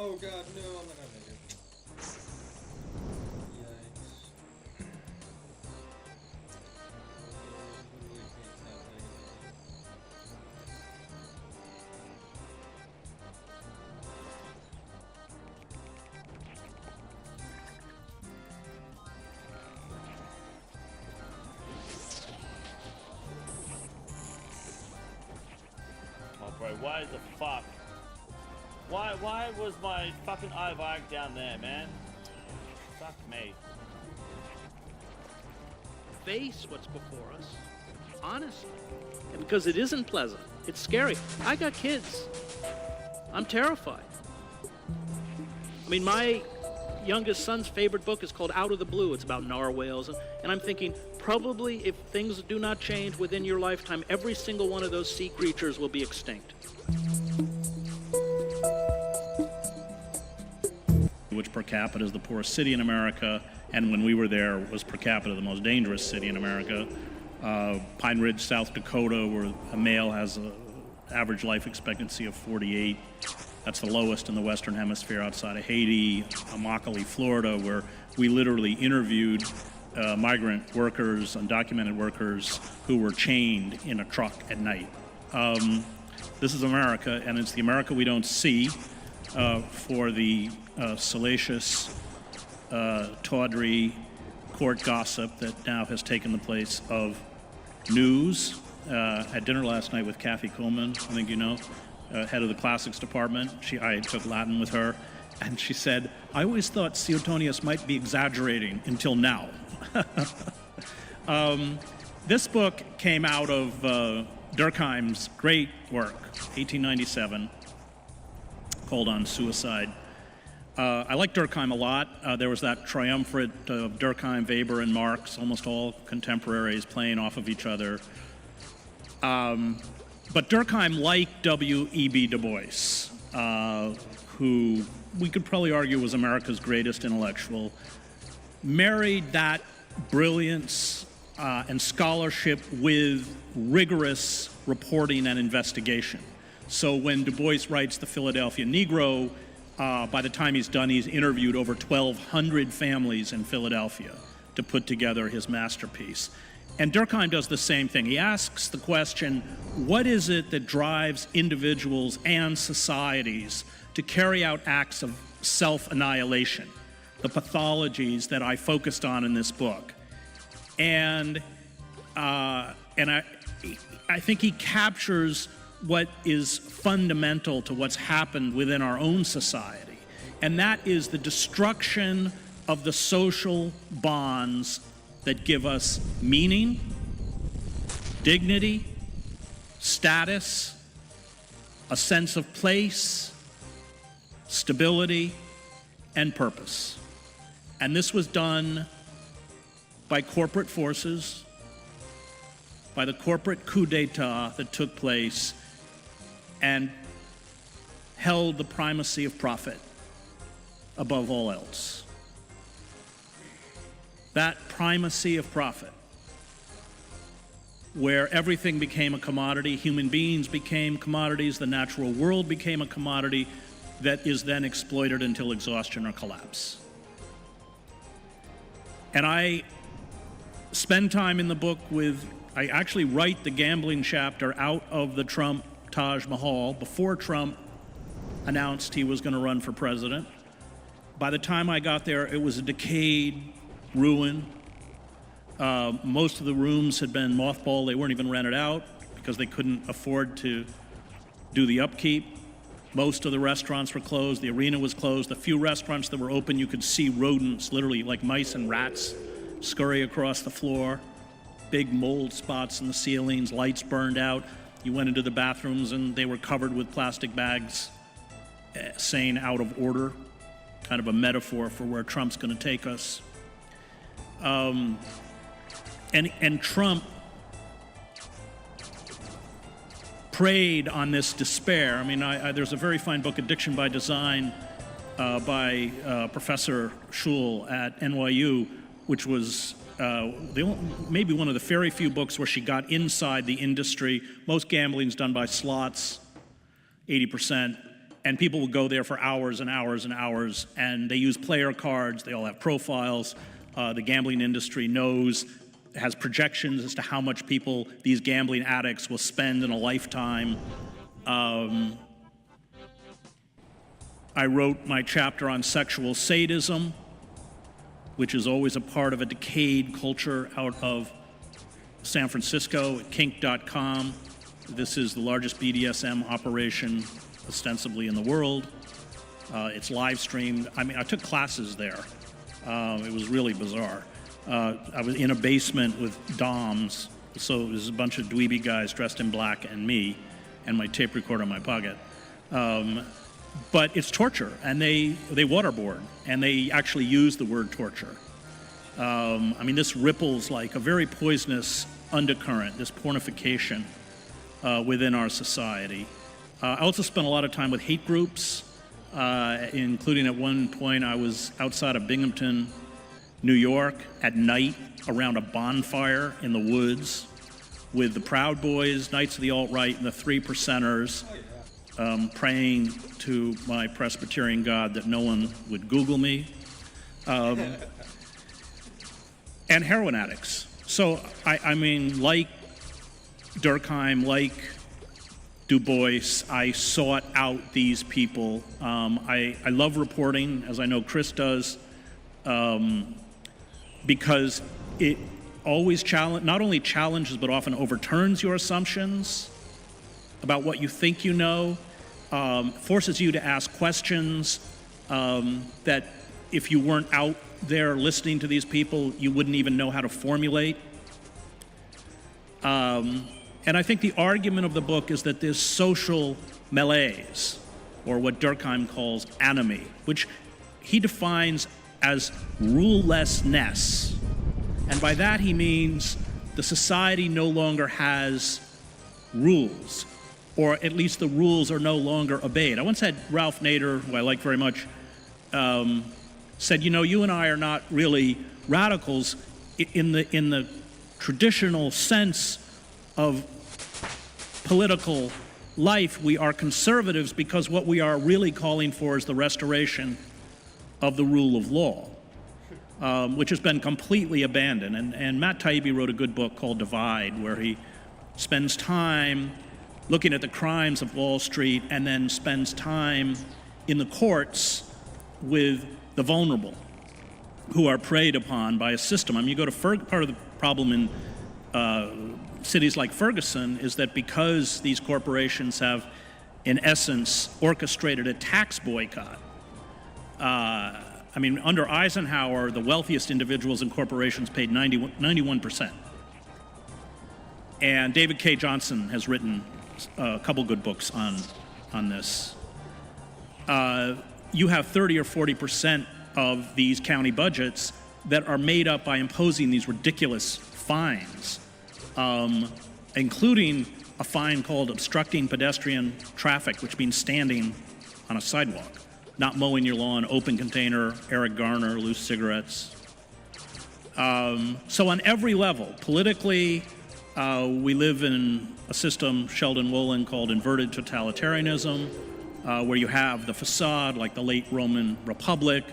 Oh god, no, I'm not gonna make it. Yikes. Literally can't stop taking Oh, bro, why the fuck? Why was my fucking iVark down there, man? Fuck me. Face what's before us, honestly. And because it isn't pleasant. It's scary. I got kids. I'm terrified. I mean, my youngest son's favorite book is called Out of the Blue. It's about narwhals. And I'm thinking, probably if things do not change within your lifetime, every single one of those sea creatures will be extinct. Which per capita is the poorest city in America, and when we were there was per capita the most dangerous city in America. Pine Ridge, South Dakota, where a male has an average life expectancy of 48. That's the lowest in the Western Hemisphere outside of Haiti. Immokalee, Florida, where we literally interviewed migrant workers, undocumented workers who were chained in a truck at night. This is America, and it's the America we don't see for the salacious, tawdry court gossip that now has taken the place of news. Had dinner last night with Kathy Kuhlman, I think you know, head of the classics department. I took Latin with her, and she said, I always thought Suetonius might be exaggerating until now. This book came out of Durkheim's great work, 1897, called On Suicide. I like Durkheim a lot. There was that triumvirate of Durkheim, Weber, and Marx, almost all contemporaries playing off of each other. But Durkheim, like W.E.B. Du Bois, who we could probably argue was America's greatest intellectual, married that brilliance and scholarship with rigorous reporting and investigation. So when Du Bois writes The Philadelphia Negro, by the time he's done, he's interviewed over 1,200 families in Philadelphia to put together his masterpiece. And Durkheim does the same thing. He asks the question, what is it that drives individuals and societies to carry out acts of self-annihilation, the pathologies that I focused on in this book? And I think he captures what is fundamental to what's happened within our own society, and that is the destruction of the social bonds that give us meaning, dignity, status, a sense of place, stability, and purpose. And this was done by corporate forces, by the corporate coup d'etat that took place and held the primacy of profit above all else. That primacy of profit, where everything became a commodity, human beings became commodities, the natural world became a commodity that is then exploited until exhaustion or collapse. And I spend time in the book I actually write the gambling chapter out of the Trump Taj Mahal before Trump announced he was going to run for president. By the time I got there, it was a decayed ruin. Most of the rooms had been mothballed. They weren't even rented out because they couldn't afford to do the upkeep. Most of the restaurants were closed. The arena was closed. The few restaurants that were open, you could see rodents, literally like mice and rats, scurry across the floor. Big mold spots in the ceilings, lights burned out. You went into the bathrooms and they were covered with plastic bags saying out of order, kind of a metaphor for where Trump's going to take us. And Trump preyed on this despair. I mean, there's a very fine book, Addiction by Design, by Professor Schul at NYU, which was maybe one of the very few books where she got inside the industry. Most gambling's done by slots, 80%. and people will go there for hours and hours and hours, and they use player cards, they all have profiles. The gambling industry has projections as to how much these gambling addicts will spend in a lifetime. I wrote my chapter on sexual sadism, which is always a part of a decayed culture out of San Francisco at kink.com. This is the largest BDSM operation ostensibly in the world. It's live streamed. I mean, I took classes there. It was really bizarre. I was in a basement with DOMs, so it was a bunch of dweeby guys dressed in black and me, and my tape recorder in my pocket. But it's torture, and they waterboard, and they actually use the word torture. I mean, this ripples like a very poisonous undercurrent, this pornification within our society. I also spent a lot of time with hate groups, including at one point I was outside of Binghamton, New York, at night around a bonfire in the woods with the Proud Boys, Knights of the Alt-Right, and the Three Percenters, praying to my Presbyterian God that no one would Google me, and heroin addicts. So, I mean, like Durkheim, like Du Bois, I sought out these people. I love reporting, as I know Chris does, because it always not only challenges but often overturns your assumptions about what you think you know, forces you to ask questions that if you weren't out there listening to these people, you wouldn't even know how to formulate. And I think the argument of the book is that this social malaise, or what Durkheim calls anomie, which he defines as rulelessness. And by that he means the society no longer has rules, or at least the rules are no longer obeyed. I once had Ralph Nader, who I like very much, said, you know, you and I are not really radicals in the traditional sense of political life. We are conservatives because what we are really calling for is the restoration of the rule of law, which has been completely abandoned. And Matt Taibbi wrote a good book called Divide, where he spends time looking at the crimes of Wall Street and then spends time in the courts with the vulnerable who are preyed upon by a system. I mean, you go to part of the problem in cities like Ferguson is that because these corporations have, in essence, orchestrated a tax boycott. I mean, under Eisenhower, the wealthiest individuals and corporations paid 91%. And David K. Johnson has written a couple good books on this. You have 30 or 40% of these county budgets that are made up by imposing these ridiculous fines, including a fine called obstructing pedestrian traffic, which means standing on a sidewalk, not mowing your lawn, open container, Eric Garner, loose cigarettes. So on every level, politically, we live in a system, Sheldon Wolin, called inverted totalitarianism, where you have the facade like the late Roman Republic,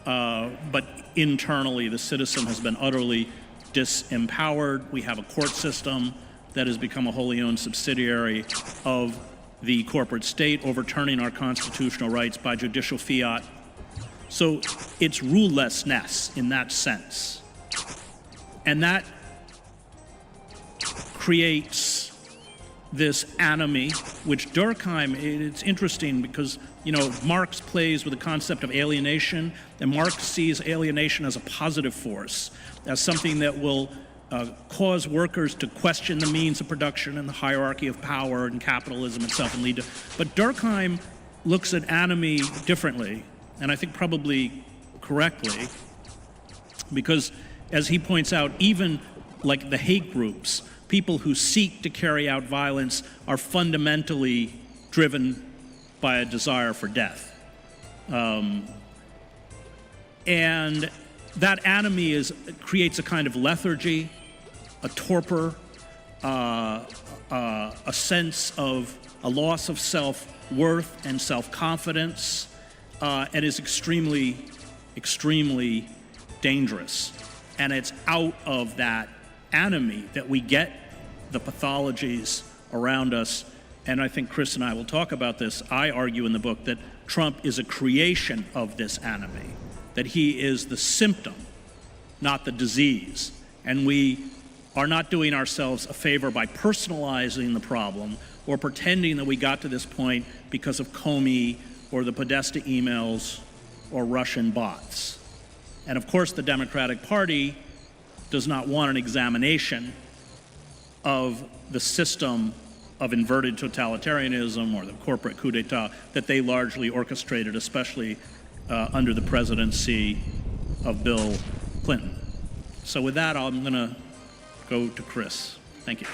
but internally the citizen has been utterly disempowered. We have a court system that has become a wholly owned subsidiary of the corporate state, overturning our constitutional rights by judicial fiat. So it's rulelessness in that sense. And that creates this anomie, which Durkheim, it's interesting because, you know, Marx plays with the concept of alienation, and Marx sees alienation as a positive force, as something that will cause workers to question the means of production and the hierarchy of power and capitalism itself and lead to. But Durkheim looks at anomie differently, and I think probably correctly, because as he points out, even like the hate groups, people who seek to carry out violence are fundamentally driven by a desire for death. And that anomie creates a kind of lethargy, a torpor, a sense of a loss of self-worth and self-confidence, and is extremely, extremely dangerous. And it's out of that enemy that we get the pathologies around us. And I think Chris and I will talk about this. I argue in the book that Trump is a creation of this enemy, that he is the symptom, not the disease. And we are not doing ourselves a favor by personalizing the problem or pretending that we got to this point because of Comey or the Podesta emails or Russian bots. And of course, the Democratic Party does not want an examination of the system of inverted totalitarianism or the corporate coup d'etat that they largely orchestrated, especially under the presidency of Bill Clinton. So with that, I'm going to go to Chris. Thank you.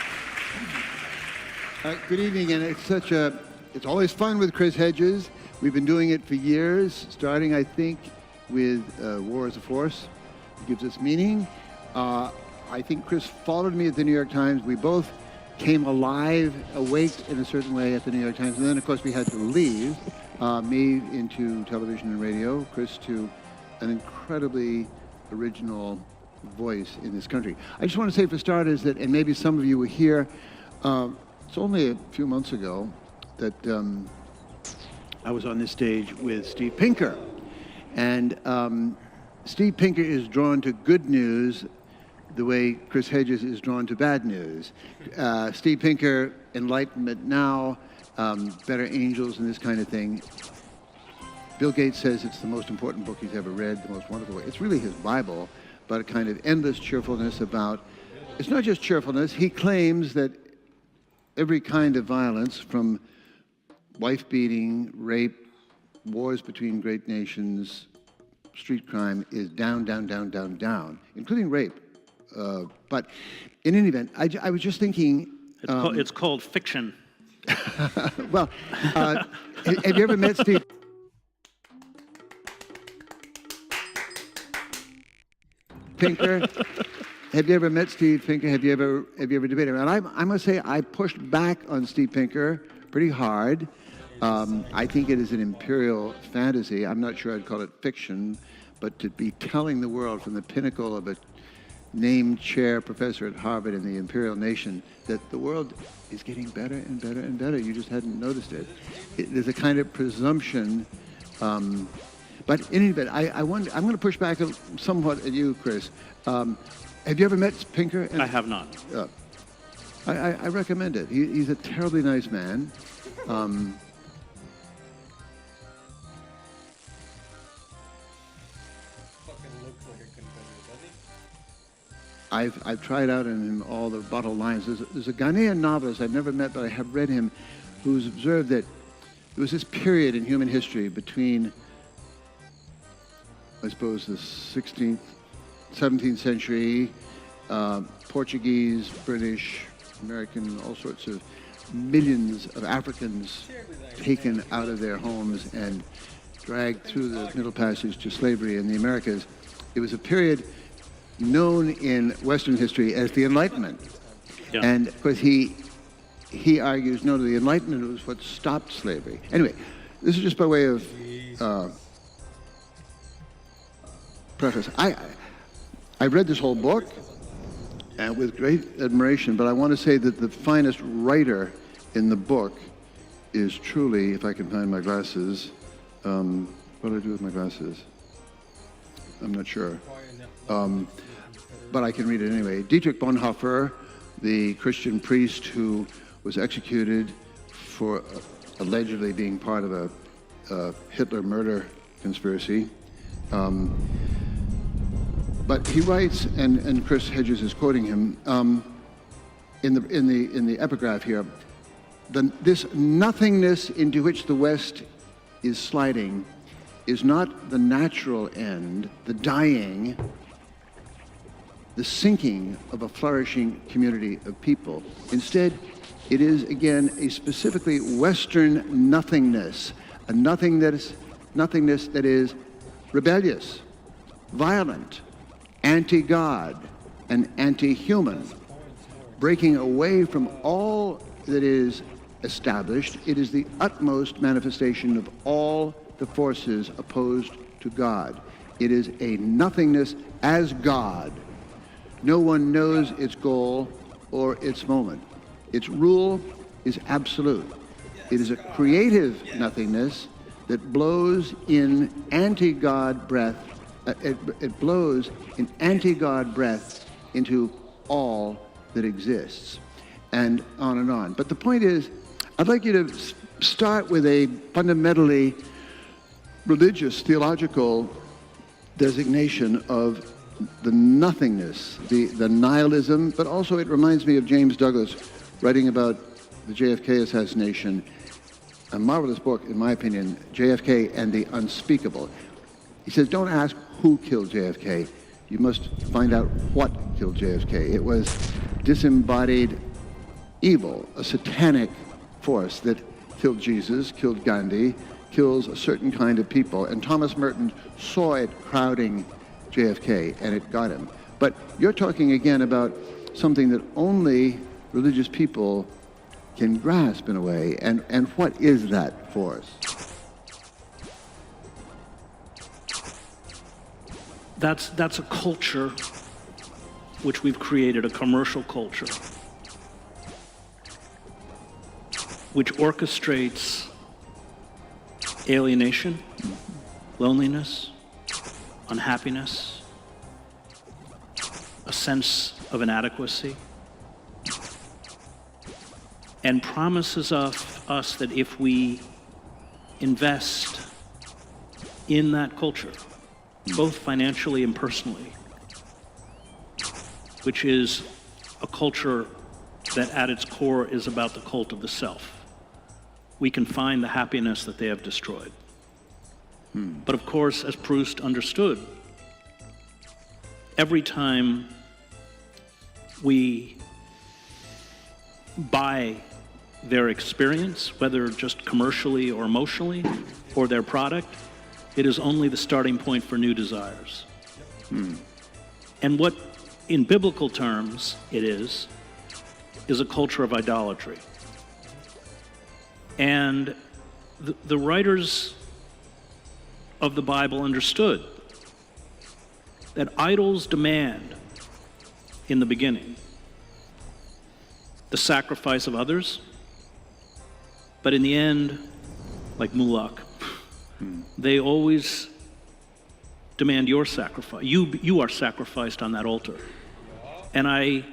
Good evening, and it's always fun with Chris Hedges. We've been doing it for years, starting, I think, with War as a Force. It gives us meaning. I think Chris followed me at the New York Times. We both came alive, awake in a certain way at the New York Times. And then, of course, we had to leave, me into television and radio, Chris to an incredibly original voice in this country. I just want to say for starters that, and maybe some of you were here, it's only a few months ago that I was on this stage with Steve Pinker. And Steve Pinker is drawn to good news the way Chris Hedges is drawn to bad news. Steve Pinker, Enlightenment Now, Better Angels, and this kind of thing. Bill Gates says it's the most important book he's ever read, the most wonderful. It's really his Bible, but a kind of endless cheerfulness about, it's not just cheerfulness, he claims that every kind of violence, from wife beating, rape, wars between great nations, street crime, is down, down, down, down, down, including rape. But in any event, I was just thinking... It's called fiction. Well, have you ever met Steve... Pinker? Have you ever met Steve Pinker? Have you ever debated him? And I must say, I pushed back on Steve Pinker pretty hard. I think it is an imperial fantasy. I'm not sure I'd call it fiction, but to be telling the world from the pinnacle of a named chair professor at Harvard in the imperial nation that the world is getting better and better and better. You just hadn't noticed it. There's a kind of presumption. But in any event, I wonder, I'm going to push back somewhat at you, Chris. Have you ever met Pinker? I have not. I recommend it. He's a terribly nice man. I've tried out in him all the bottled lines. There's a Ghanaian novelist I've never met, but I have read him, who's observed that there was this period in human history between, I suppose, the 16th, 17th century, Portuguese, British, American, all sorts of millions of Africans taken out of their homes and dragged through the Middle Passage to slavery in the Americas. It was a period known in Western history as the Enlightenment. Yeah. And of course he argues, no, the Enlightenment was what stopped slavery. Anyway, this is just by way of preface. I read this whole book with great admiration, but I want to say that the finest writer in the book is truly, if I can find my glasses, what do I do with my glasses? I'm not sure. But I can read it anyway. Dietrich Bonhoeffer, the Christian priest who was executed for allegedly being part of a Hitler murder conspiracy. But he writes, and Chris Hedges is quoting him, in the epigraph here, this nothingness into which the West is sliding is not the natural end, the dying, the sinking of a flourishing community of people. Instead, it is, again, a specifically Western nothingness, a nothingness that is rebellious, violent, anti-God, and anti-human, breaking away from all that is established. It is the utmost manifestation of all the forces opposed to God. It is a nothingness as God. No one knows its goal or its moment. Its rule is absolute. It is a creative nothingness that blows in anti-God breath. It blows in anti-God breath into all that exists, and on and on. But the point is, I'd like you to start with a fundamentally religious, theological designation of the nothingness, the nihilism, but also it reminds me of James Douglas writing about the JFK assassination, a marvelous book, in my opinion, JFK and the Unspeakable. He says, don't ask who killed JFK. You must find out what killed JFK. It was disembodied evil, a satanic force that killed Jesus, killed Gandhi, kills a certain kind of people. And Thomas Merton saw it crowding JFK, and it got him. But you're talking again about something that only religious people can grasp in a way. And what is that force? That's a culture which we've created, a commercial culture, which orchestrates alienation, loneliness, unhappiness, a sense of inadequacy, and promises us that if we invest in that culture, both financially and personally, which is a culture that at its core is about the cult of the self, we can find the happiness that they have destroyed. But of course, as Proust understood, every time we buy their experience, whether just commercially or emotionally, or their product, it is only the starting point for new desires. And what, in biblical terms, it is a culture of idolatry. And the writers of the Bible understood that idols demand, in the beginning, the sacrifice of others, but in the end, like Moloch, they always demand your sacrifice. You are sacrificed on that altar. And I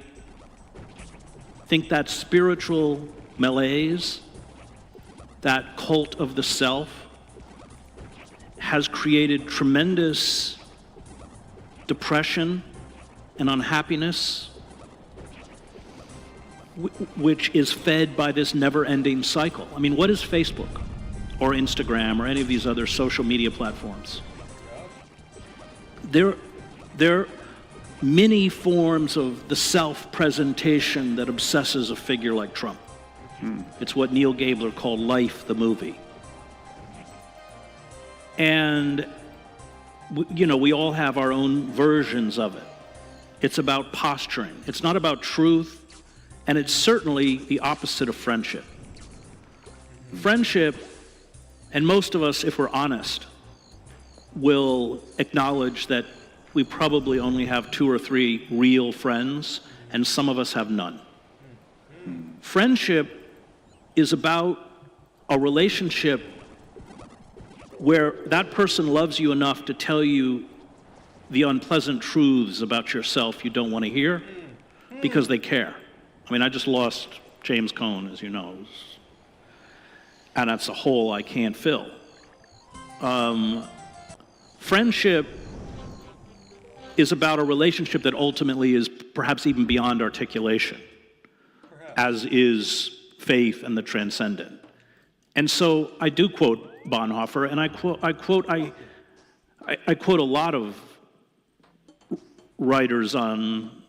think that spiritual malaise, that cult of the self, has created tremendous depression and unhappiness, which is fed by this never-ending cycle. I mean, what is Facebook or Instagram or any of these other social media platforms? They're many forms of the self-presentation that obsesses a figure like Trump. It's what Neil Gabler called Life, the movie. And, we all have our own versions of it. It's about posturing. It's not about truth, and it's certainly the opposite of friendship. Friendship, and most of us, if we're honest, will acknowledge that we probably only have 2 or 3 real friends, and some of us have none. Friendship is about a relationship where that person loves you enough to tell you the unpleasant truths about yourself you don't want to hear because they care. I mean, I just lost James Cone, as you know, and that's a hole I can't fill. Friendship is about a relationship that ultimately is perhaps even beyond articulation, as is faith and the transcendent. And so I do quote Bonhoeffer, and I quote a lot of writers on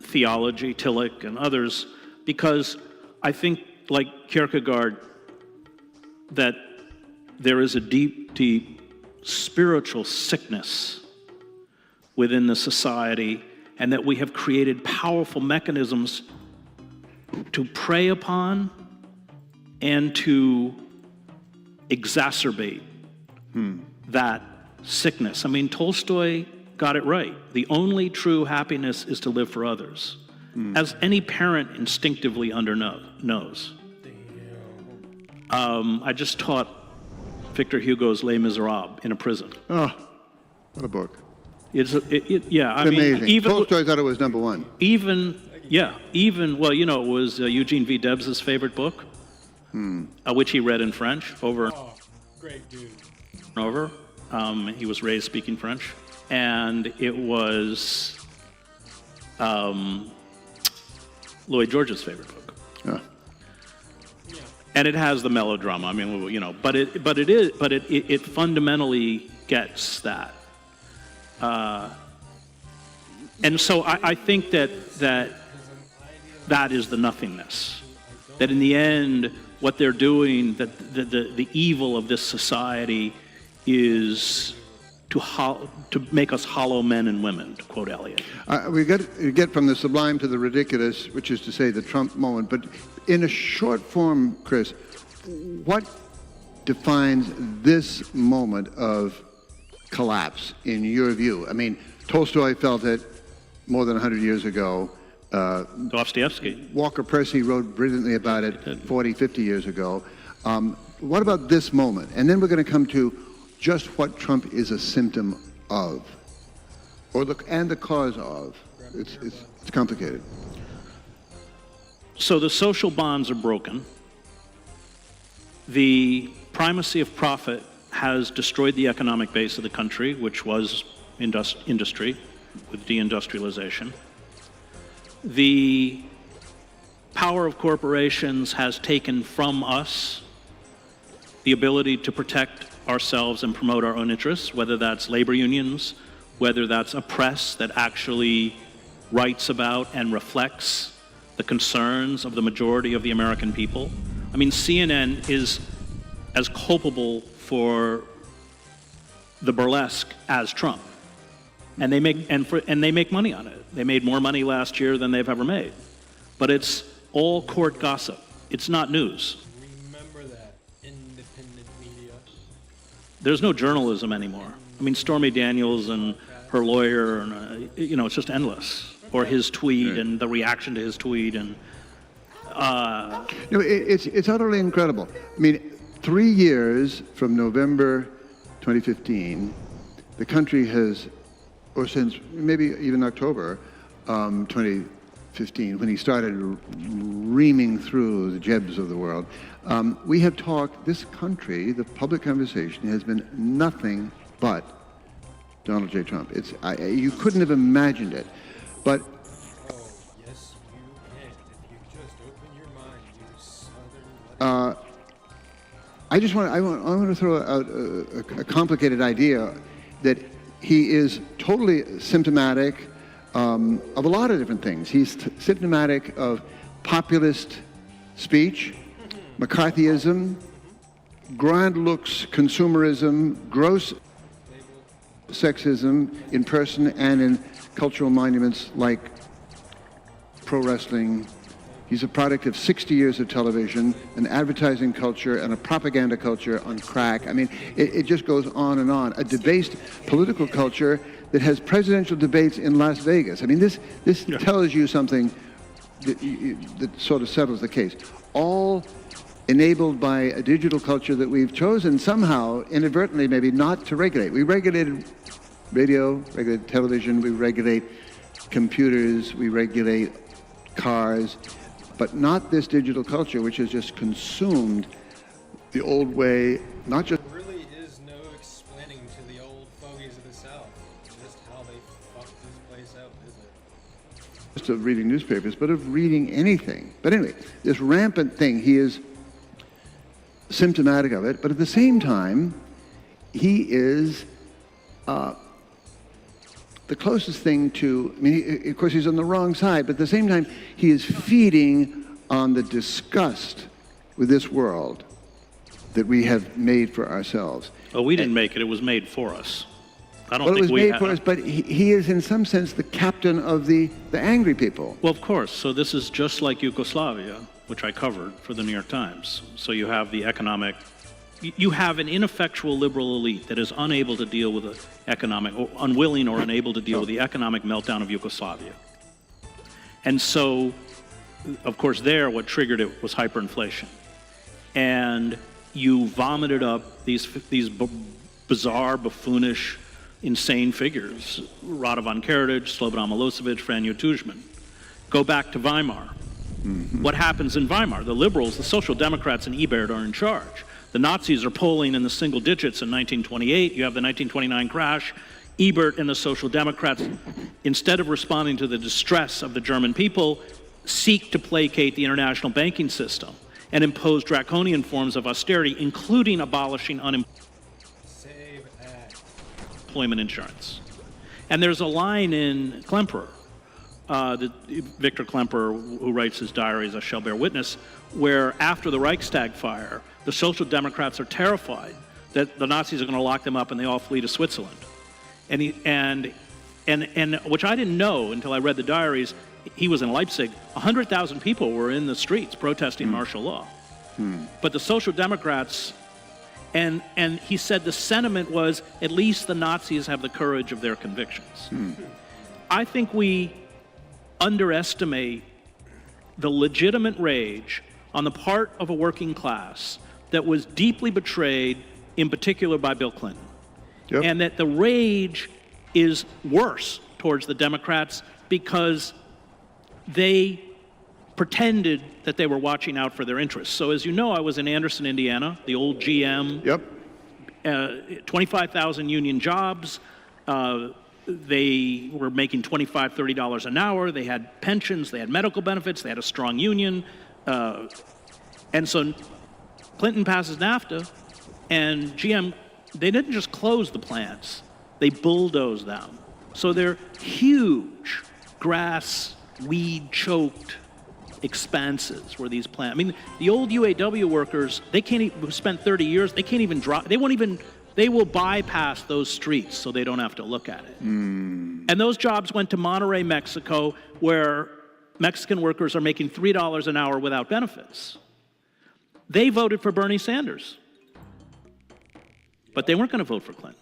theology, Tillich and others, because I think, like Kierkegaard, that there is a deep, deep spiritual sickness within the society, and that we have created powerful mechanisms to prey upon and to exacerbate that sickness. I mean, Tolstoy got it right. The only true happiness is to live for others, as any parent instinctively knows. I just taught Victor Hugo's Les Miserables in a prison. Oh, what a book. It's It's amazing. Tolstoy thought it was number one. Well, you know, it was Eugene V. Debs' favorite book, which he read in French over and Oh, great dude. over. He was raised speaking French. And it was Lloyd George's favorite book. Oh. And it has the melodrama. I mean, you know, but it fundamentally gets that. And so I think that is the nothingness. That in the end, what they're doing, that the evil of this society is to make us hollow men and women, to quote Eliot. We get from the sublime to the ridiculous, which is to say the Trump moment. But in a short form, Chris, what defines this moment of collapse in your view? I mean, Tolstoy felt it more than 100 years ago. Dostoevsky. Walker Percy wrote brilliantly about it 40, 50 years ago. What about this moment? And then we're going to come to just what Trump is a symptom of, and the cause of. It's complicated. So the social bonds are broken. The primacy of profit has destroyed the economic base of the country, which was industry, with deindustrialization. The power of corporations has taken from us the ability to protect ourselves and promote our own interests, whether that's labor unions, whether that's a press that actually writes about and reflects the concerns of the majority of the American people. I mean, CNN is as culpable for the burlesque as Trump, and they make money on it. They made more money last year than they've ever made, but it's all court gossip. It's not news. Remember that. Independent media. There's no journalism anymore. I mean, Stormy Daniels and her lawyer, and you know, it's just endless. Or his tweet and the reaction to his tweet, and it's utterly incredible. I mean, 3 years from November 2015, the country has, or since maybe even October 2015, when he started reaming through the Jebs of the world, we have talked, this country, the public conversation has been nothing but Donald J. Trump. You couldn't have imagined it. But Oh, yes, you can. If you just open your mind, you southern. I want to throw out a complicated idea that he is totally symptomatic of a lot of different things. He's symptomatic of populist speech, McCarthyism, grand looks consumerism, gross sexism in person and in cultural monuments like pro wrestling. He's a product of 60 years of television, an advertising culture, and a propaganda culture on crack. I mean, it just goes on and on. A debased political culture that has presidential debates in Las Vegas. I mean, this tells you something that sort of settles the case. All enabled by a digital culture that we've chosen somehow, inadvertently maybe, not to regulate. We regulated radio, regulated television, we regulate computers, we regulate cars, but not this digital culture, which has just consumed the old way, not just... There really is no explaining to the old fogies of the South just how they fucked this place up, is it? just of reading newspapers, but of reading anything. But anyway, this rampant thing, he is symptomatic of it, but at the same time, he is the closest thing to, I mean, of course he's on the wrong side, but at the same time, he is feeding on the disgust with this world that we have made for ourselves. Oh, we didn't make it. It was made for us. I don't Well, it think was we made for us, but he is in some sense the captain of the angry people. Well, of course. So this is just like Yugoslavia. which I covered for the New York Times. So you have the economic, you have an ineffectual liberal elite that is unable to deal with the economic, or unwilling or unable to deal with the economic meltdown of Yugoslavia. And so, of course, there, what triggered it was hyperinflation. And you vomited up these bizarre, buffoonish, insane figures. Radovan Karadzic, Slobodan Milosevic, Franjo Tudjman. Go back to Weimar. Mm-hmm. What happens in Weimar? The liberals, the Social Democrats, and Ebert are in charge. The Nazis are polling in the single digits in 1928. You have the 1929 crash. Ebert and the Social Democrats, instead of responding to the distress of the German people, seek to placate the international banking system and impose draconian forms of austerity, including abolishing unemployment insurance. And there's a line in Klemperer, Victor Klemperer, who writes his diaries, I shall bear witness, where after the Reichstag fire, the Social Democrats are terrified that the Nazis are going to lock them up and they all flee to Switzerland. And which I didn't know until I read the diaries. He was in Leipzig. 100,000 people were in the streets protesting martial law. But the Social Democrats, and he said the sentiment was, at least the Nazis have the courage of their convictions. I think we underestimate the legitimate rage on the part of a working class that was deeply betrayed, in particular by Bill Clinton. Yep. And that the rage is worse towards the Democrats because they pretended that they were watching out for their interests. So as you know, I was in Anderson, Indiana, the old GM. Yep. 25,000 union jobs. They were making $25, $30 an hour. They had pensions, they had medical benefits, they had a strong union. And so Clinton passes NAFTA, and GM, they didn't just close the plants, they bulldozed them. So they're huge, grass, weed-choked expanses where these plants, I mean, the old UAW workers, they can't even, who spent 30 years, they can't even drive, they won't even, they will bypass those streets so they don't have to look at it. And those jobs went to Monterrey, Mexico, where Mexican workers are making $3 an hour without benefits. They voted for Bernie Sanders, but they weren't going to vote for Clinton.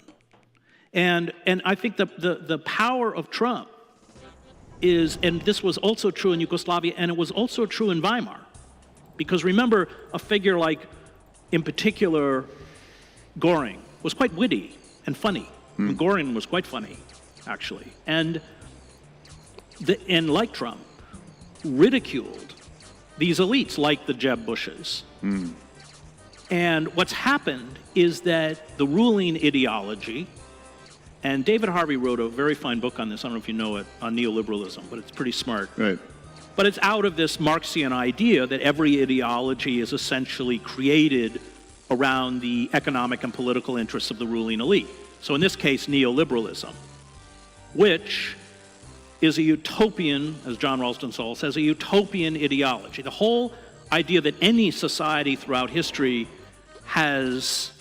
And I think the power of Trump is, and this was also true in Yugoslavia, and it was also true in Weimar. Because remember, a figure like, in particular, Göring was quite witty and funny. Göring was quite funny, actually. And like Trump, ridiculed these elites like the Jeb Bushes. And what's happened is that the ruling ideology, and David Harvey wrote a very fine book on this, I don't know if you know it, on neoliberalism, but it's pretty smart. Right. But it's out of this Marxian idea that every ideology is essentially created around the economic and political interests of the ruling elite. So in this case, neoliberalism, which is a utopian, as John Ralston Saul says, a utopian ideology. The whole idea that any society throughout history has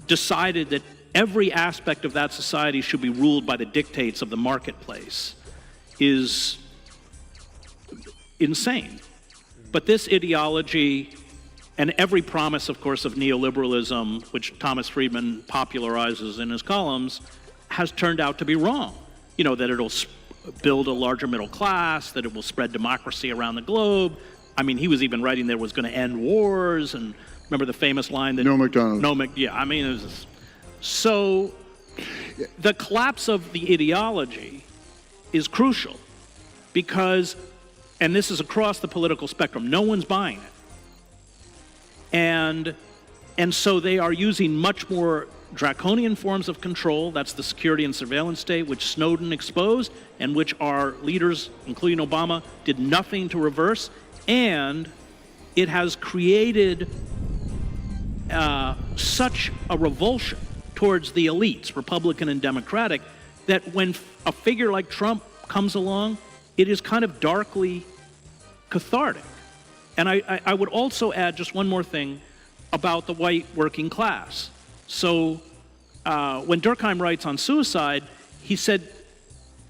decided that every aspect of that society should be ruled by the dictates of the marketplace is insane. But this ideology, and every promise, of course, of neoliberalism, which Thomas Friedman popularizes in his columns, has turned out to be wrong. You know, that it'll build a larger middle class, that it will spread democracy around the globe. I mean, he was even writing that it was going to end wars, and remember the famous line that... No McDonald's. No, yeah, I mean, it was... So the collapse of the ideology is crucial because, and this is across the political spectrum, no one's buying it. And so they are using much more draconian forms of control. That's the security and surveillance state, which Snowden exposed and which our leaders, including Obama, did nothing to reverse. And it has created such a revulsion towards the elites, Republican and Democratic, that when a figure like Trump comes along, it is kind of darkly cathartic. And I would also add just one more thing about the white working class. So when Durkheim writes on suicide, he said,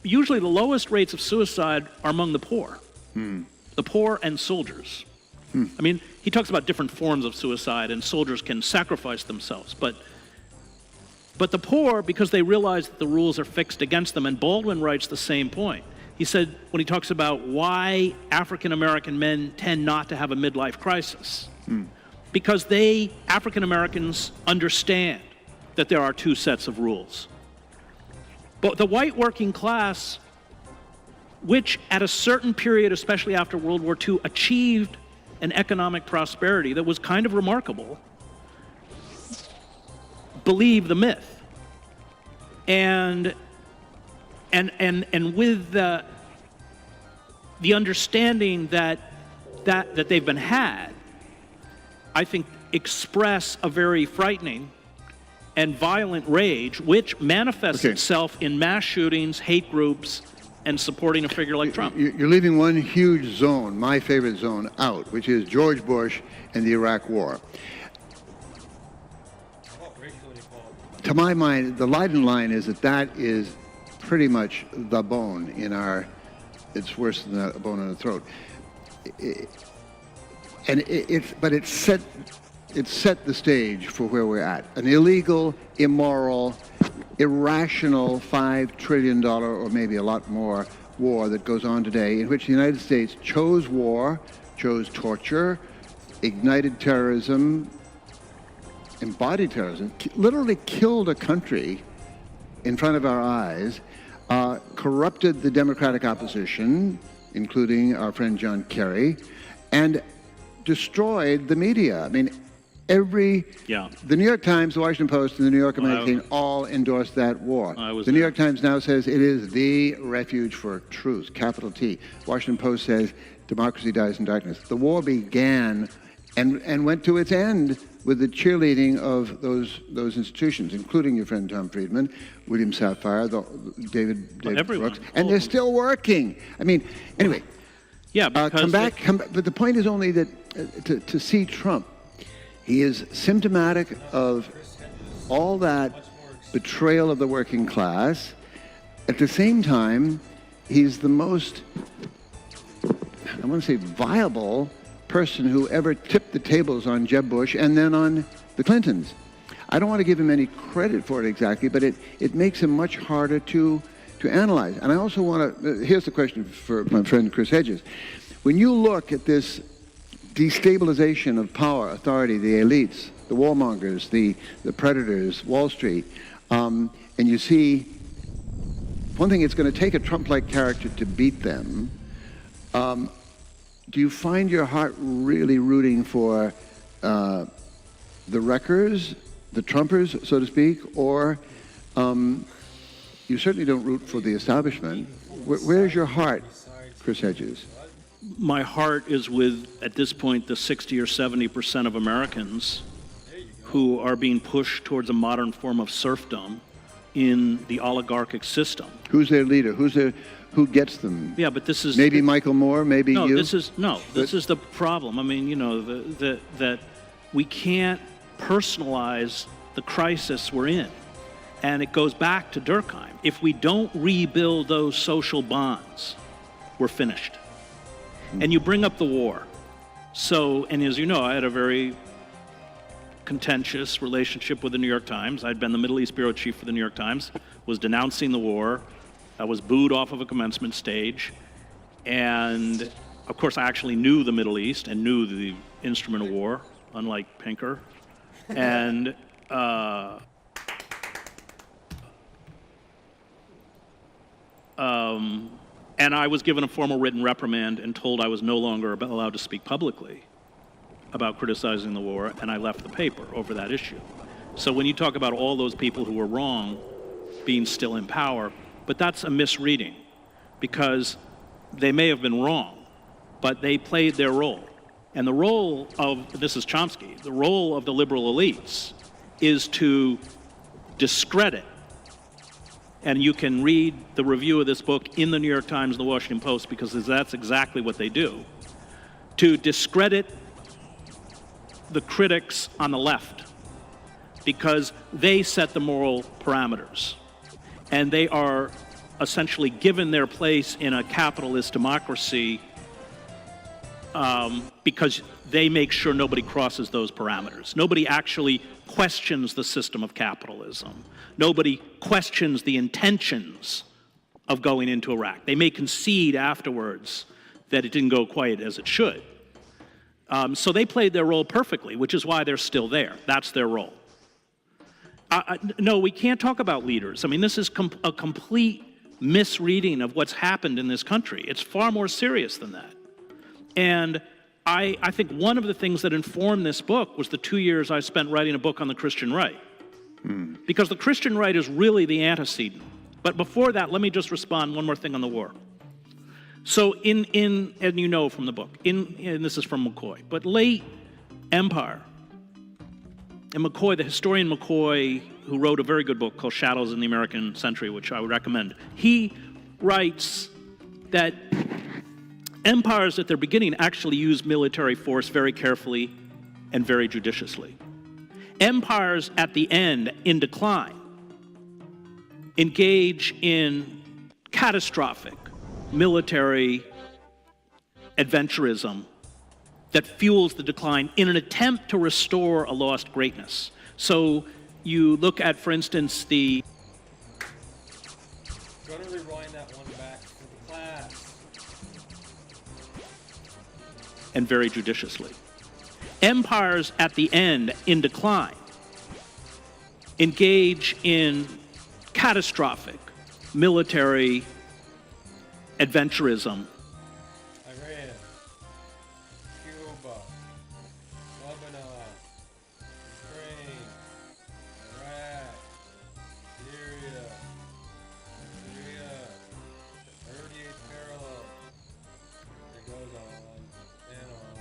usually the lowest rates of suicide are among the poor and soldiers. I mean, he talks about different forms of suicide, and soldiers can sacrifice themselves. But the poor, because they realize that the rules are fixed against them, and Baldwin writes the same point. He said, when he talks about why African-American men tend not to have a midlife crisis, because African Americans understand that there are two sets of rules. But the white working class, which at a certain period, especially after World War II, achieved an economic prosperity that was kind of remarkable, believe the myth. And with the understanding that they've been had, I think express a very frightening and violent rage, which manifests itself in mass shootings, hate groups, and supporting a figure like Trump. You're leaving one huge zone, my favorite zone, out, which is George Bush and the Iraq War. To my mind, the Leiden line is that is pretty much the bone in our, it's worse than a bone in the throat. But it set the stage for where we're at. An illegal, immoral, irrational $5 trillion or maybe a lot more war that goes on today, in which the United States chose war, chose torture, ignited terrorism, embodied terrorism, literally killed a country in front of our eyes, corrupted the Democratic opposition, including our friend John Kerry, and destroyed the media. I mean, the New York Times, the Washington Post, and the New Yorker magazine all endorsed that war. The New York Times now says it is the refuge for truth, capital T. Washington Post says democracy dies in darkness. The war began and went to its end with the cheerleading of those institutions, including your friend Tom Friedman, William Safire, David Brooks, and they're still working. I mean, anyway. Yeah, because come back. But the point is only that to see Trump, he is symptomatic of all that betrayal of the working class. At the same time, he's the most, I want to say, viable person who ever tipped the tables on Jeb Bush and then on the Clintons. I don't want to give him any credit for it exactly, but it makes him much harder to analyze. And I also want to, here's the question for my friend Chris Hedges. When you look at this destabilization of power, authority, the elites, the warmongers, the predators, Wall Street, and you see, one thing, it's going to take a Trump-like character to beat them. Do you find your heart really rooting for the wreckers, the Trumpers, so to speak, or you certainly don't root for the establishment? Where's your heart, Chris Hedges? My heart is with, at this point, the 60 or 70% of Americans who are being pushed towards a modern form of serfdom in the oligarchic system. Who's their leader? Who gets them? Yeah, but this is maybe Michael Moore, maybe you. This is the problem. I mean, that we can't personalize the crisis we're in, and it goes back to Durkheim. If we don't rebuild those social bonds, we're finished. And you bring up the war. So, and as you know, I had a very contentious relationship with the New York Times. I'd been the Middle East bureau chief for the New York Times, was denouncing the war. I was booed off of a commencement stage. And of course, I actually knew the Middle East and knew the instrument of war, unlike Pinker. And and I was given a formal written reprimand and told I was no longer allowed to speak publicly about criticizing the war, and I left the paper over that issue. So when you talk about all those people who were wrong being still in power, but that's a misreading, because they may have been wrong, but they played their role. And the role of, this is Chomsky, the role of the liberal elites is to discredit. And you can read the review of this book in the New York Times and the Washington Post, because that's exactly what they do. To discredit the critics on the left, because they set the moral parameters. And they are essentially given their place in a capitalist democracy because they make sure nobody crosses those parameters. Nobody actually questions the system of capitalism. Nobody questions the intentions of going into Iraq. They may concede afterwards that it didn't go quite as it should. So they played their role perfectly, which is why they're still there. That's their role. No, we can't talk about leaders. I mean, this is a complete misreading of what's happened in this country. It's far more serious than that. And I think one of the things that informed this book was the 2 years I spent writing a book on the Christian right. Because the Christian right is really the antecedent. But before that, let me just respond one more thing on the war. So and you know from the book, and this is from McCoy, but late empire, and McCoy, the historian McCoy, who wrote a very good book called Shadows in the American Century, which I would recommend, he writes that empires at their beginning actually used military force very carefully and very judiciously. Empires at the end, in decline, engage in catastrophic military adventurism that fuels the decline in an attempt to restore a lost greatness. So you look at, for instance, the... Go to rewind that one back to the class. And very judiciously. Empires at the end, in decline, engage in catastrophic military adventurism. Iran, Cuba, Lebanon, Ukraine, Iraq, Syria, 38th parallel. It goes on and on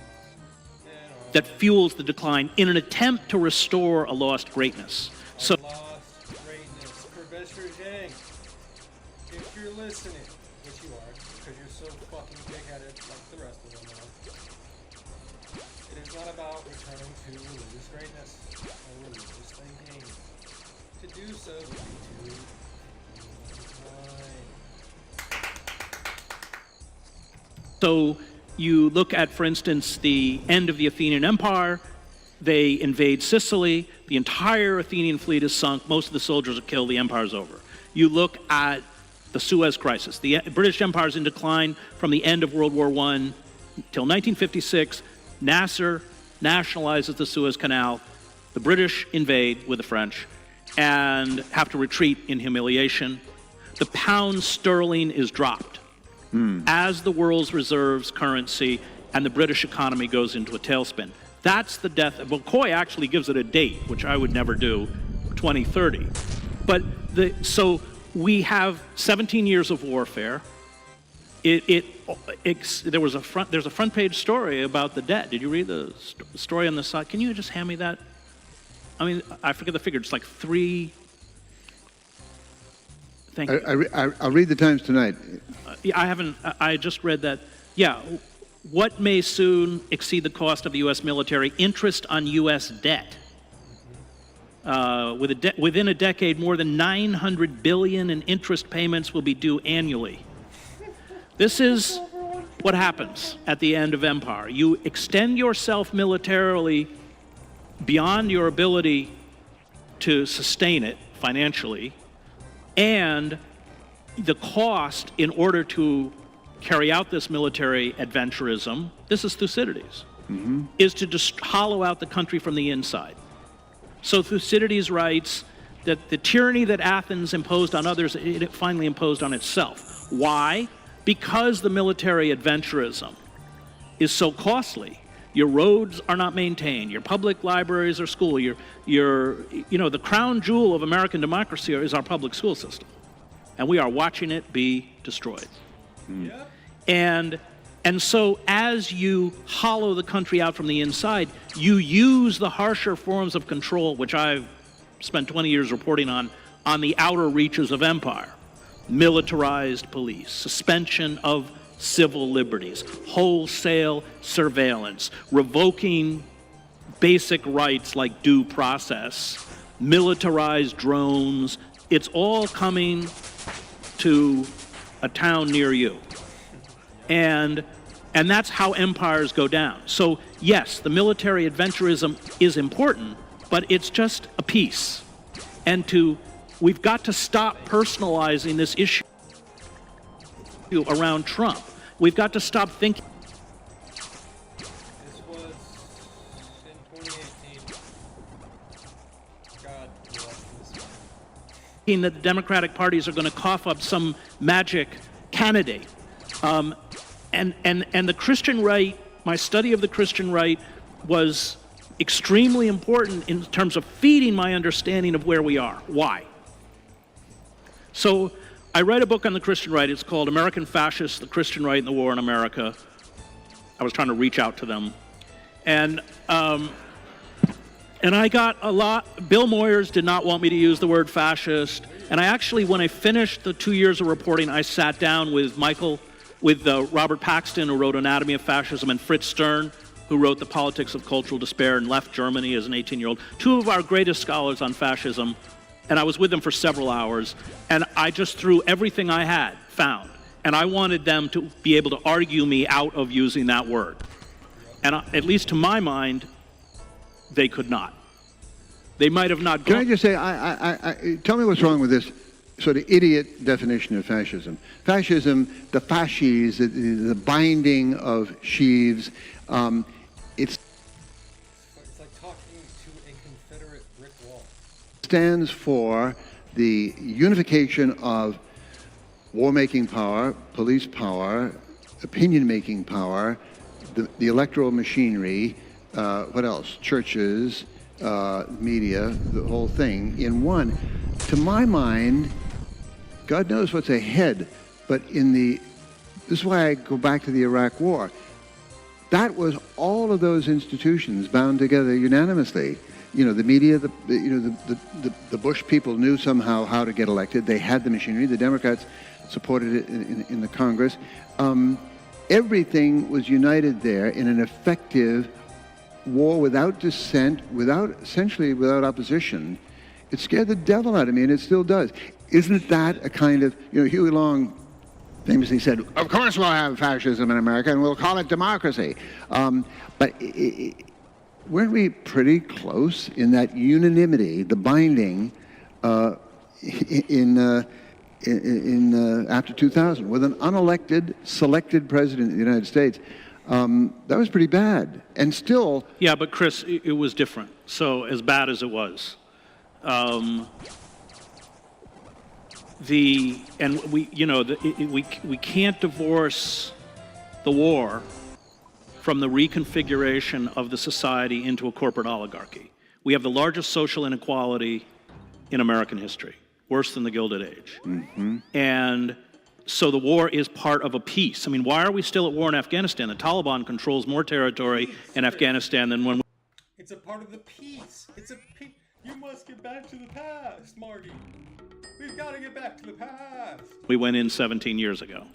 and on. That fuels the decline in an attempt to restore a lost greatness. So, Lost greatness. Professor Zhang, if you're listening, which you are, because you're so fucking big at it like the rest of them are, it is not about returning to religious greatness or religious thinking. To do so would be too so you look at, for instance, the end of the Athenian Empire. They invade Sicily. The entire Athenian fleet is sunk. Most of the soldiers are killed. The empire's over. You look at the Suez Crisis. The British Empire is in decline from the end of World War I till 1956. Nasser nationalizes the Suez Canal. The British invade with the French and have to retreat in humiliation. The pound sterling is dropped as the world's reserves currency, and the British economy goes into a tailspin. That's the death. McCoy actually gives it a date, which I would never do, 2030. But so we have 17 years of warfare. There's a front page story about the debt. Did you read the story on the side? Can you just hand me that? I mean, I forget the figure. It's like 3. Thank you. I'll read the Times tonight. I haven't. I just read that. Yeah. What may soon exceed the cost of the U.S. military? Interest on U.S. debt. Within a decade, more than $900 billion in interest payments will be due annually. This is what happens at the end of empire. You extend yourself militarily beyond your ability to sustain it financially, and the cost in order to carry out this military adventurism, this is Thucydides, is to just hollow out the country from the inside. So Thucydides writes that the tyranny that Athens imposed on others, it finally imposed on itself. Why? Because the military adventurism is so costly. Your roads are not maintained. Your public libraries or school. The crown jewel of American democracy is our public school system. And we are watching it be destroyed. Yeah. And so as you hollow the country out from the inside, you use the harsher forms of control, which I've spent 20 years reporting on the outer reaches of empire. Militarized police, suspension of civil liberties, wholesale surveillance, revoking basic rights like due process, militarized drones. It's all coming to a town near you. And And that's how empires go down. So yes, the military adventurism is important, but it's just a piece. And we've got to stop personalizing this issue around Trump. We've got to stop thinking This was in 2018. God bless this man. that the Democratic parties are going to cough up some magic candidate. And the Christian right, my study of the Christian right was extremely important in terms of feeding my understanding of where we are. Why? So I write a book on the Christian right. It's called American Fascists, the Christian Right and the War in America. I was trying to reach out to them. And I got a lot. Bill Moyers did not want me to use the word fascist. And I actually, when I finished the 2 years of reporting, I sat down with Robert Paxton, who wrote Anatomy of Fascism, and Fritz Stern, who wrote The Politics of Cultural Despair and left Germany as an 18-year-old. Two of our greatest scholars on fascism. And I was with them for several hours. And I just threw everything I found. And I wanted them to be able to argue me out of using that word. And at least to my mind, they could not. They might have not. Can I just say, tell me what's wrong with this sort of idiot definition of fascism. Fascism, the fasces, the binding of sheaves, it's like talking to a Confederate brick wall. Stands for the unification of war-making power, police power, opinion-making power, the electoral machinery, what else? Churches, media, the whole thing in one. To my mind, God knows what's ahead, but this is why I go back to the Iraq War. That was all of those institutions bound together unanimously. You know, the media, the Bush people knew somehow how to get elected. They had the machinery. The Democrats supported it in the Congress. Everything was united there in an effective war without dissent, essentially without opposition. It scared the devil out of me, and it still does. Isn't that a kind of, Huey Long famously said, of course we'll have fascism in America, and we'll call it democracy. But weren't we pretty close in that unanimity, the binding, after 2000, with an unelected, selected president of the United States? That was pretty bad, and still. Yeah, but Chris, it was different. So as bad as it was, we can't divorce the war from the reconfiguration of the society into a corporate oligarchy. We have the largest social inequality in American history, worse than the Gilded Age. Mm-hmm. And so the war is part of a peace. I mean, why are we still at war in Afghanistan? The Taliban controls more territory in Afghanistan than when It's a part of the peace. It's a peace. You must get back to the past, Marty. We've got to get back to the past. we went in 17 years ago.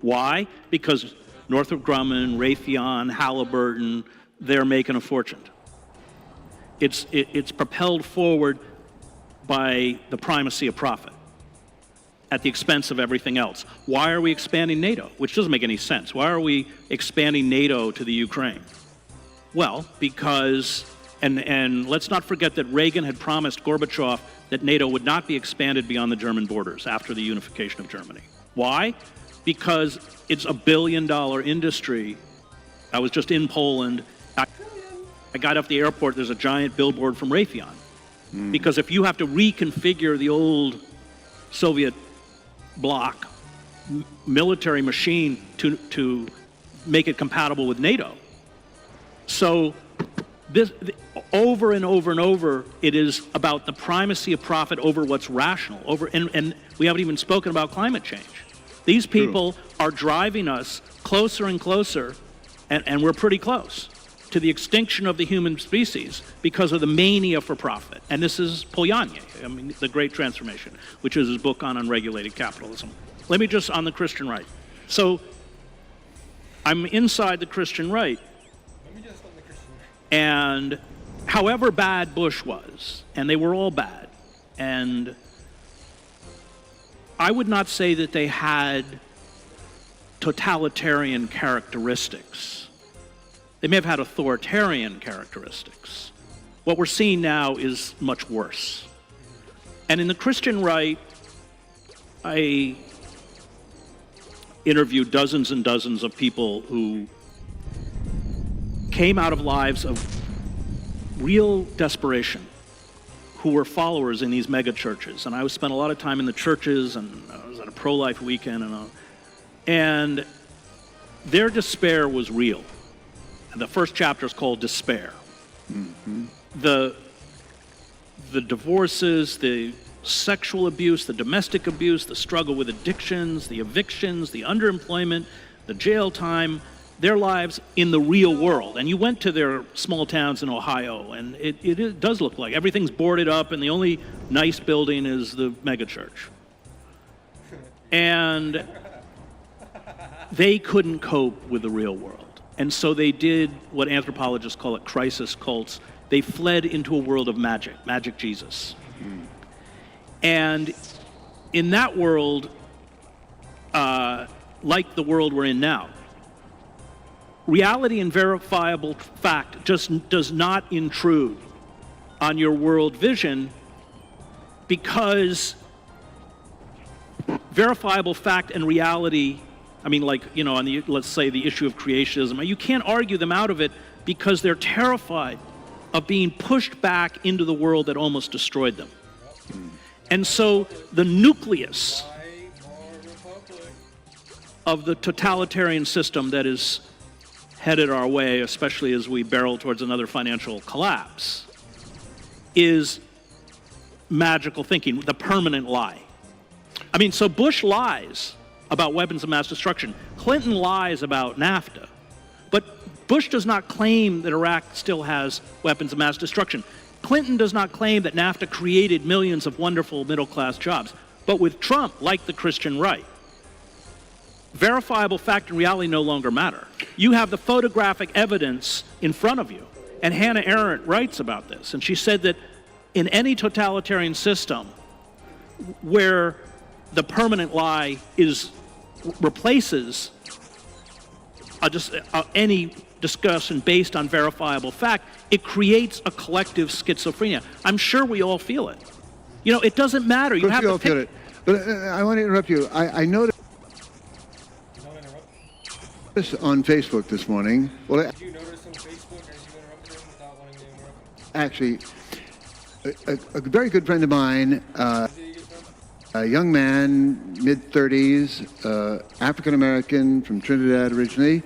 Why? Because Northrop Grumman, Raytheon, Halliburton, they're making a fortune. It's propelled forward by the primacy of profit at the expense of everything else. Why are we expanding NATO? Which doesn't make any sense. Why are we expanding NATO to the Ukraine? Well, because, and let's not forget that Reagan had promised Gorbachev that NATO would not be expanded beyond the German borders after the unification of Germany. Why? Because it's $1 billion industry. I was just in Poland. I got off the airport, there's a giant billboard from Raytheon. Because if you have to reconfigure the old Soviet bloc military machine to make it compatible with NATO. So this, over and over and over, it is about the primacy of profit over what's rational. And we haven't even spoken about climate change. These people are driving us closer and closer, and we're pretty close, to the extinction of the human species because of the mania for profit. And this is Polanyi, The Great Transformation, which is his book on unregulated capitalism. Let me just, on the Christian right. So I'm inside the Christian right. And however bad Bush was, and they were all bad, and I would not say that they had totalitarian characteristics. They may have had authoritarian characteristics. What we're seeing now is much worse. And in the Christian right, I interviewed dozens and dozens of people who came out of lives of real desperation, who were followers in these mega churches. And I spent a lot of time in the churches, and I was at a pro-life weekend, and their despair was real. And the first chapter is called Despair. Mm-hmm. The divorces, the sexual abuse, the domestic abuse, the struggle with addictions, the evictions, the underemployment, the jail time, their lives in the real world. And you went to their small towns in Ohio, and it does look like everything's boarded up, and the only nice building is the megachurch. And they couldn't cope with the real world. And so they did what anthropologists call it crisis cults. They fled into a world of magic Jesus. And in that world, like the world we're in now, reality and verifiable fact just does not intrude on your world vision, because verifiable fact and reality, I mean, like, you know, on the, let's say, the issue of creationism, you can't argue them out of it because they're terrified of being pushed back into the world that almost destroyed them. And so the nucleus of the totalitarian system that is headed our way, especially as we barrel towards another financial collapse, is magical thinking, the permanent lie. I mean, so Bush lies about weapons of mass destruction. Clinton lies about NAFTA. But Bush does not claim that Iraq still has weapons of mass destruction. Clinton does not claim that NAFTA created millions of wonderful middle-class jobs. But with Trump, like the Christian right, verifiable fact and reality no longer matter. You have the photographic evidence in front of you. And Hannah Arendt writes about this. And she said that in any totalitarian system where the permanent lie replaces any discussion based on verifiable fact, it creates a collective schizophrenia. I'm sure we all feel it. You know, it doesn't matter. You have to feel it. But I want to interrupt you. I noticed on Facebook this morning. Well, Did you notice on Facebook as you interrupted him without wanting to interrupt him? Actually, a very good friend of mine, a young man, mid-30s, African-American from Trinidad originally.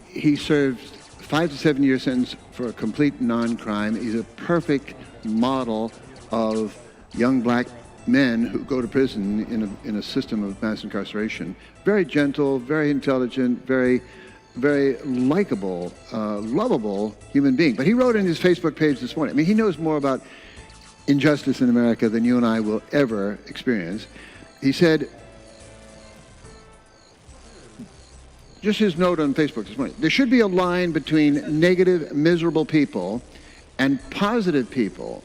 He served 5 to 7 year sentence for a complete non-crime. He's a perfect model of young black men who go to prison in a system of mass incarceration. Very gentle, very intelligent, very likable, lovable human being. But he wrote in his Facebook page this morning, I mean, he knows more about injustice in America than you and I will ever experience. He said, just his note on Facebook this morning, there should be a line between negative, miserable people and positive people,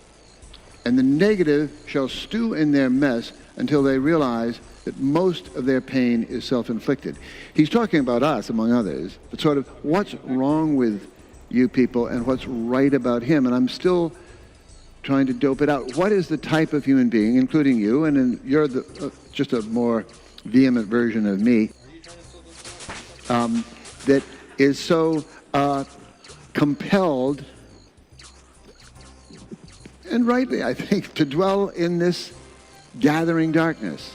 and the negative shall stew in their mess until they realize that most of their pain is self-inflicted. He's talking about us, among others, but sort of what's wrong with you people and what's right about him, and I'm still trying to dope it out. What is the type of human being, including you, and you're just a more vehement version of me, that is so compelled, and rightly, I think, to dwell in this gathering darkness?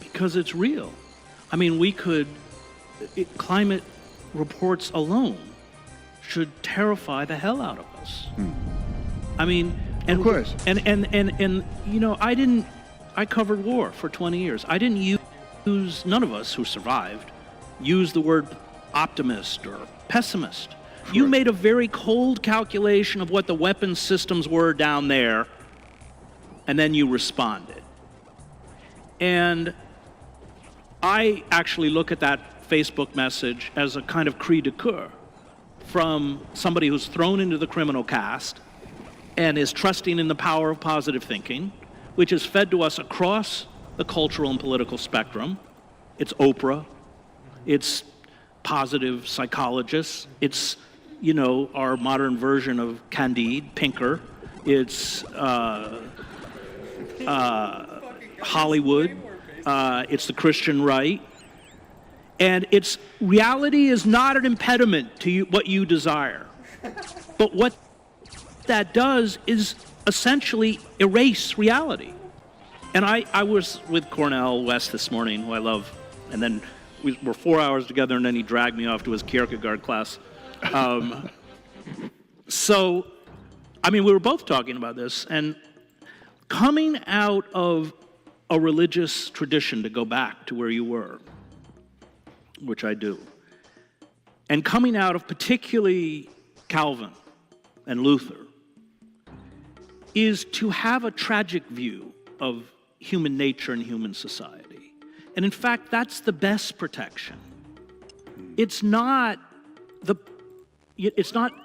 Because it's real. I mean, climate reports alone should terrify the hell out of us. I mean, and of course. And you know, I covered war for 20 years. I didn't use, none of us who survived, use the word optimist or pessimist. Sure. You made a very cold calculation of what the weapons systems were down there, and then you responded. And I actually look at that Facebook message as a kind of cri de coeur from somebody who's thrown into the criminal caste and is trusting in the power of positive thinking, which is fed to us across the cultural and political spectrum. It's Oprah, it's positive psychologists, it's, our modern version of Candide, Pinker, it's Hollywood, it's the Christian right, and reality is not an impediment to what you desire. But what that does is essentially erase reality. And I was with Cornel West this morning, who I love, and then we were 4 hours together, and then he dragged me off to his Kierkegaard class. We were both talking about this, and coming out of a religious tradition, to go back to where you were, which I do, and coming out of particularly Calvin and Luther, is to have a tragic view of human nature and human society. And in fact, that's the best protection. It's not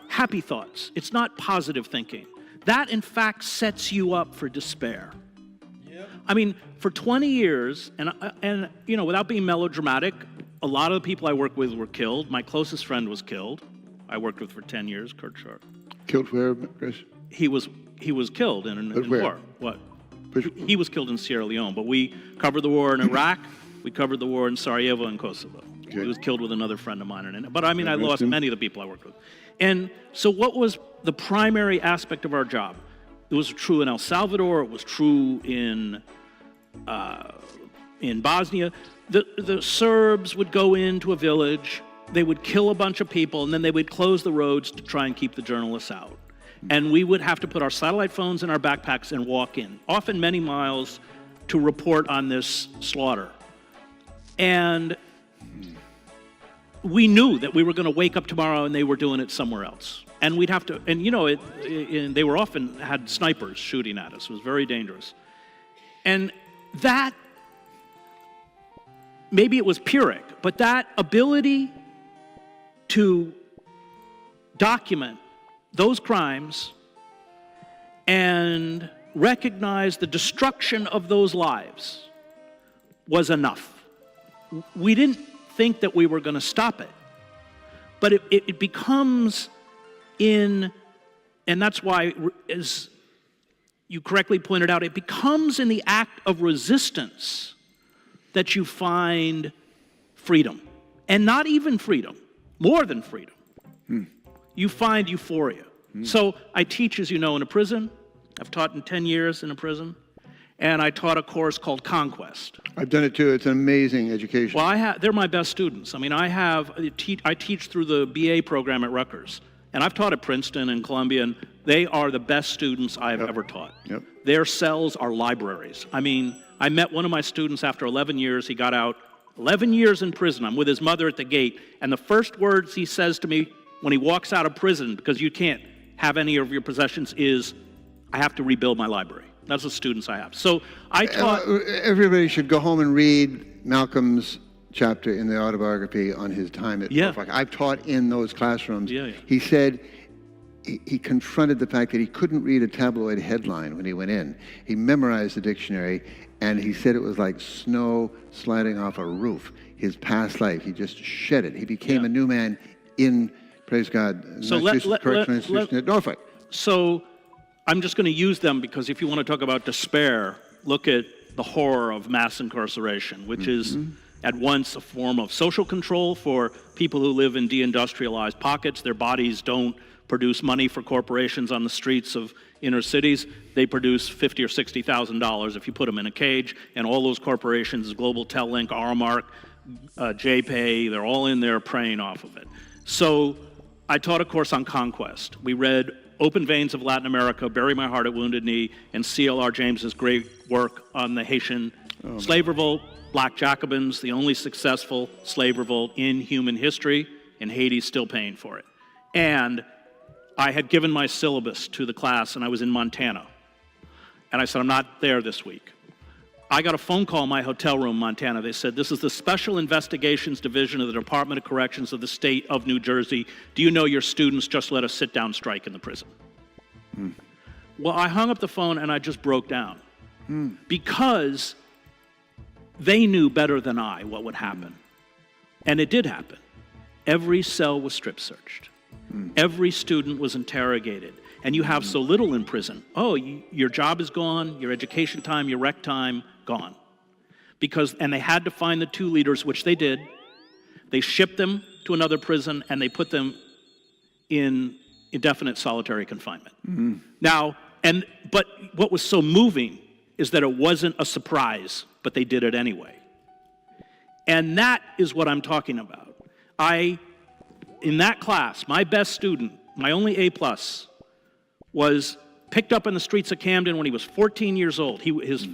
happy thoughts. It's not positive thinking. That, in fact, sets you up for despair. Yep. For 20 years, and without being melodramatic, a lot of the people I worked with were killed. My closest friend was killed. I worked with for 10 years, Kurt Sharp. Killed where, Chris? He was killed in war. What? He was killed in Sierra Leone, but we covered the war in Iraq. We covered the war in Sarajevo and Kosovo. Okay. He was killed with another friend of mine. But I lost many of the people I worked with. And so what was the primary aspect of our job? It was true in El Salvador. It was true in Bosnia. The Serbs would go into a village. They would kill a bunch of people, and then they would close the roads to try and keep the journalists out. And we would have to put our satellite phones in our backpacks and walk in, often many miles, to report on this slaughter. And we knew that we were going to wake up tomorrow and they were doing it somewhere else. And we'd have to, and they were often had snipers shooting at us. It was very dangerous. And that, maybe it was Pyrrhic, but that ability to document those crimes and recognize the destruction of those lives was enough. We didn't think that we were going to stop it, but it becomes and that's why, as you correctly pointed out, it becomes in the act of resistance that you find freedom. And not even freedom, more than freedom. You find euphoria. So I teach, as you know, in a prison. I've taught in 10 years in a prison. And I taught a course called Conquest. I've done it too. It's an amazing education. Well, they're my best students. I teach through the BA program at Rutgers. And I've taught at Princeton and Columbia, and they are the best students I have ever taught. Yep. Their cells are libraries. I met one of my students after 11 years. He got out 11 years in prison. I'm with his mother at the gate. And the first words he says to me when he walks out of prison, because you can't have any of your possessions, is, I have to rebuild my library. That's the students I have. So I taught... Everybody should go home and read Malcolm's chapter in the autobiography on his time at Norfolk. I've taught in those classrooms. He said he confronted the fact that he couldn't read a tabloid headline when he went in. He memorized the dictionary, and he said it was like snow sliding off a roof. His past life, he just shed it. He became a new man in, praise God, Massachusetts Correctional Institution at Norfolk. So I'm just going to use them because if you want to talk about despair, look at the horror of mass incarceration, which is at once a form of social control for people who live in deindustrialized pockets. Their bodies don't produce money for corporations on the streets of inner cities. They produce $50,000 or $60,000 if you put them in a cage, and all those corporations, Global Tellink, Aramark, JPay, they're all in there preying off of it. So I taught a course on Conquest. We read Open Veins of Latin America, Bury My Heart at Wounded Knee, and C.L.R. James's great work on the Haitian slave revolt, Black Jacobins, the only successful slave revolt in human history, and Haiti's still paying for it. And I had given my syllabus to the class, and I was in Montana. And I said, I'm not there this week. I got a phone call in my hotel room in Montana. They said, this is the Special Investigations Division of the Department of Corrections of the state of New Jersey. Do you know your students just led a sit-down strike in the prison? Well, I hung up the phone, and I just broke down. because they knew better than I what would happen. And it did happen. Every cell was strip searched. Every student was interrogated. And you have so little in prison. Oh, your job is gone, your education time, your rec time, gone. And they had to find the 2 leaders, which they did. They shipped them to another prison, and they put them in indefinite solitary confinement. But what was so moving is that it wasn't a surprise, but they did it anyway. And that is what I'm talking about. In that class, my best student, my only A+, was picked up in the streets of Camden when he was 14 years old. His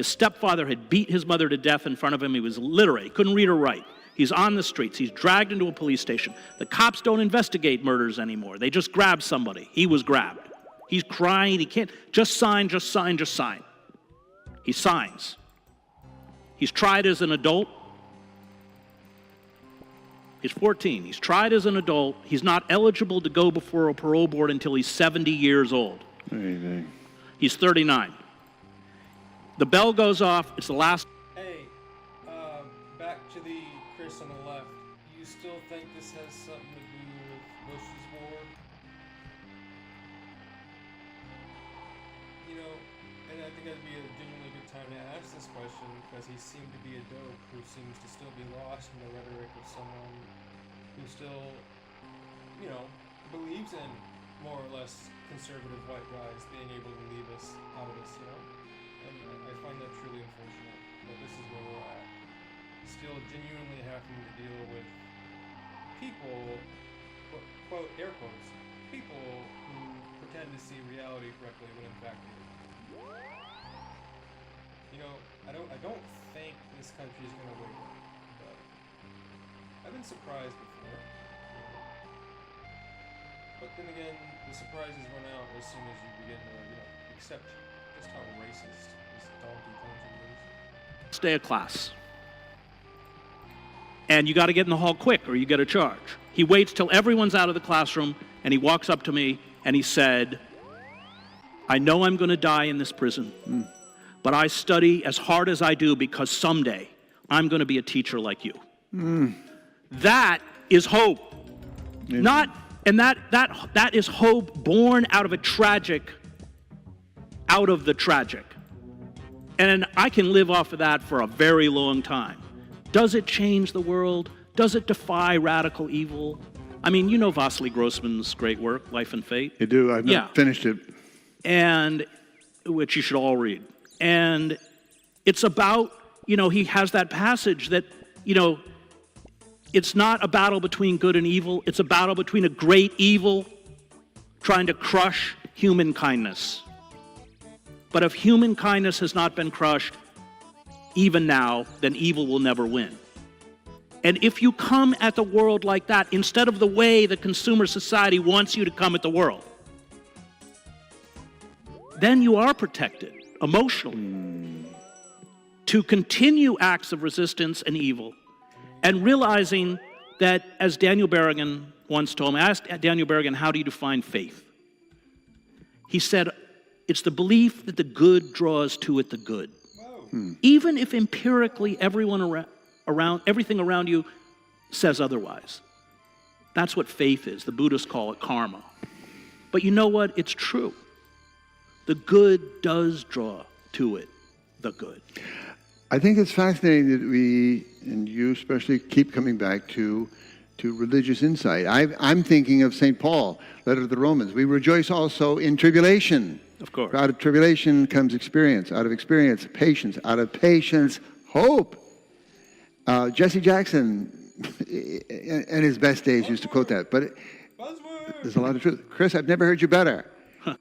stepfather had beat his mother to death in front of him. He was illiterate. He couldn't read or write. He's on the streets. He's dragged into a police station. The cops don't investigate murders anymore. They just grab somebody. He was grabbed. He's crying. He can't. Just sign, just sign, just sign. He signs. He's tried as an adult. He's 14. He's tried as an adult. He's not eligible to go before a parole board until he's 70 years old. He's 39. The bell goes off. It's the last. Hey, back to the Chris on the left. You still think this has something to do with Bush's war? You know, and I think that'd be a genuinely good time to ask this question because he seemed to be a dope who seems to still be lost in the rhetoric of someone who still, you know, believes in more or less conservative white guys being able to leave us out of this, you know? And I find that truly unfortunate that this is where we're at. Still genuinely having to deal with people, quote, air quotes, people who pretend to see reality correctly when in fact they do. You know, I don't think this country is gonna wake up, but I've been surprised before. You know? But then again, the surprises run out as soon as you begin to, you know, accept just how racist this donkey country is. Day of class. And you got to get in the hall quick or you get a charge. He waits till everyone's out of the classroom and he walks up to me and he said, I know I'm going to die in this prison, but I study as hard as I do because someday I'm going to be a teacher like you. That is hope. That is hope born out of the tragic. And I can live off of that for a very long time. Does it change the world? Does it defy radical evil? I mean, you know Vasily Grossman's great work, Life and Fate? I do. I've not finished it. And which you should all read. And it's about, you know, he has that passage that, you know, it's not a battle between good and evil. It's a battle between a great evil trying to crush human kindness. But if human kindness has not been crushed, even now, then evil will never win. And if you come at the world like that, instead of the way the consumer society wants you to come at the world, then you are protected emotionally to continue acts of resistance and evil, and realizing that, as Daniel Berrigan once told me, I asked Daniel Berrigan, how do you define faith? He said, it's the belief that the good draws to it the good. Even if empirically everything around you says otherwise. That's what faith is. The Buddhists call it karma. But you know what? It's true. The good does draw to it the good. I think it's fascinating that we, and you especially, keep coming back to religious insight. I'm thinking of St. Paul, letter to the Romans. We rejoice also in tribulation. Of course. For out of tribulation comes experience. Out of experience, patience. Out of patience, hope. Jesse Jackson, in his best days, used to quote that. But there's a lot of truth. Chris, I've never heard you better. Yeah,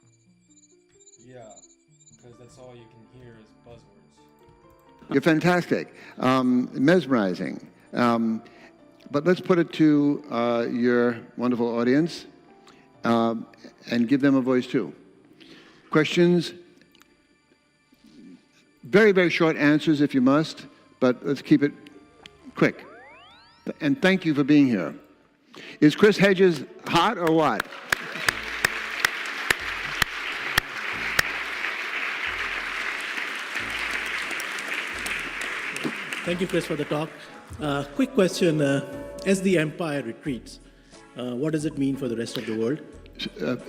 because that's all you can hear is buzzwords. You're fantastic. Mesmerizing. But let's put it to your wonderful audience and give them a voice too. Questions? Very, very short answers if you must, but let's keep it quick. And thank you for being here. Is Chris Hedges hot or what? Thank you, Chris, for the talk. Quick question. As the empire retreats, what does it mean for the rest of the world?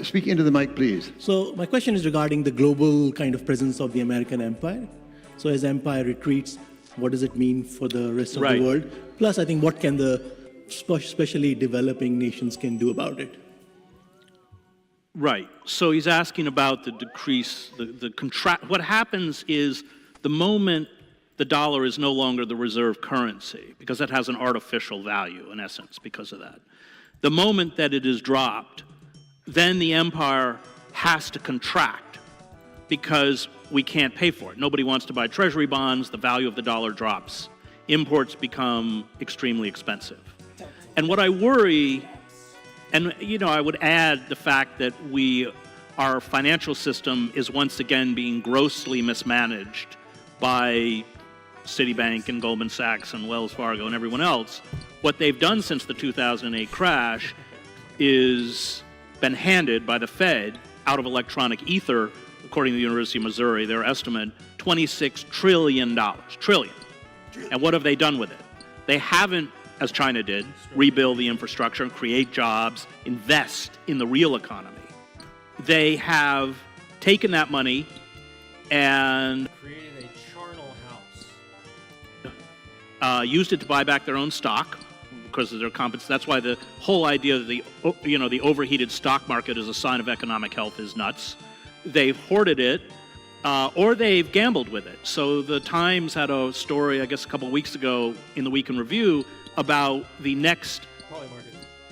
Speak into the mic, please. So my question is regarding the global kind of presence of the American empire. So as empire retreats, what does it mean for the rest of the world? Plus, I think what can the especially developing nations can do about it? Right. So he's asking about the decrease, what happens is the moment the dollar is no longer the reserve currency, because that has an artificial value in essence because of that. The moment that it is dropped, then the empire has to contract because we can't pay for it. Nobody wants to buy treasury bonds, the value of the dollar drops. Imports become extremely expensive. And what I worry, and I would add the fact that our financial system is once again being grossly mismanaged by Citibank and Goldman Sachs and Wells Fargo and everyone else. What they've done since the 2008 crash is been handed by the Fed out of electronic ether, according to the University of Missouri, their estimate, $26 trillion. Trillion. And what have they done with it? They haven't, as China did, rebuild the infrastructure, create jobs, invest in the real economy. They have taken that money and Created a charnel house. used it to buy back their own stock because of their competence. That's why the whole idea that the overheated stock market is a sign of economic health is nuts. They've hoarded it, or they've gambled with it. So the Times had a story, I guess, a couple of weeks ago in the Week in Review about the next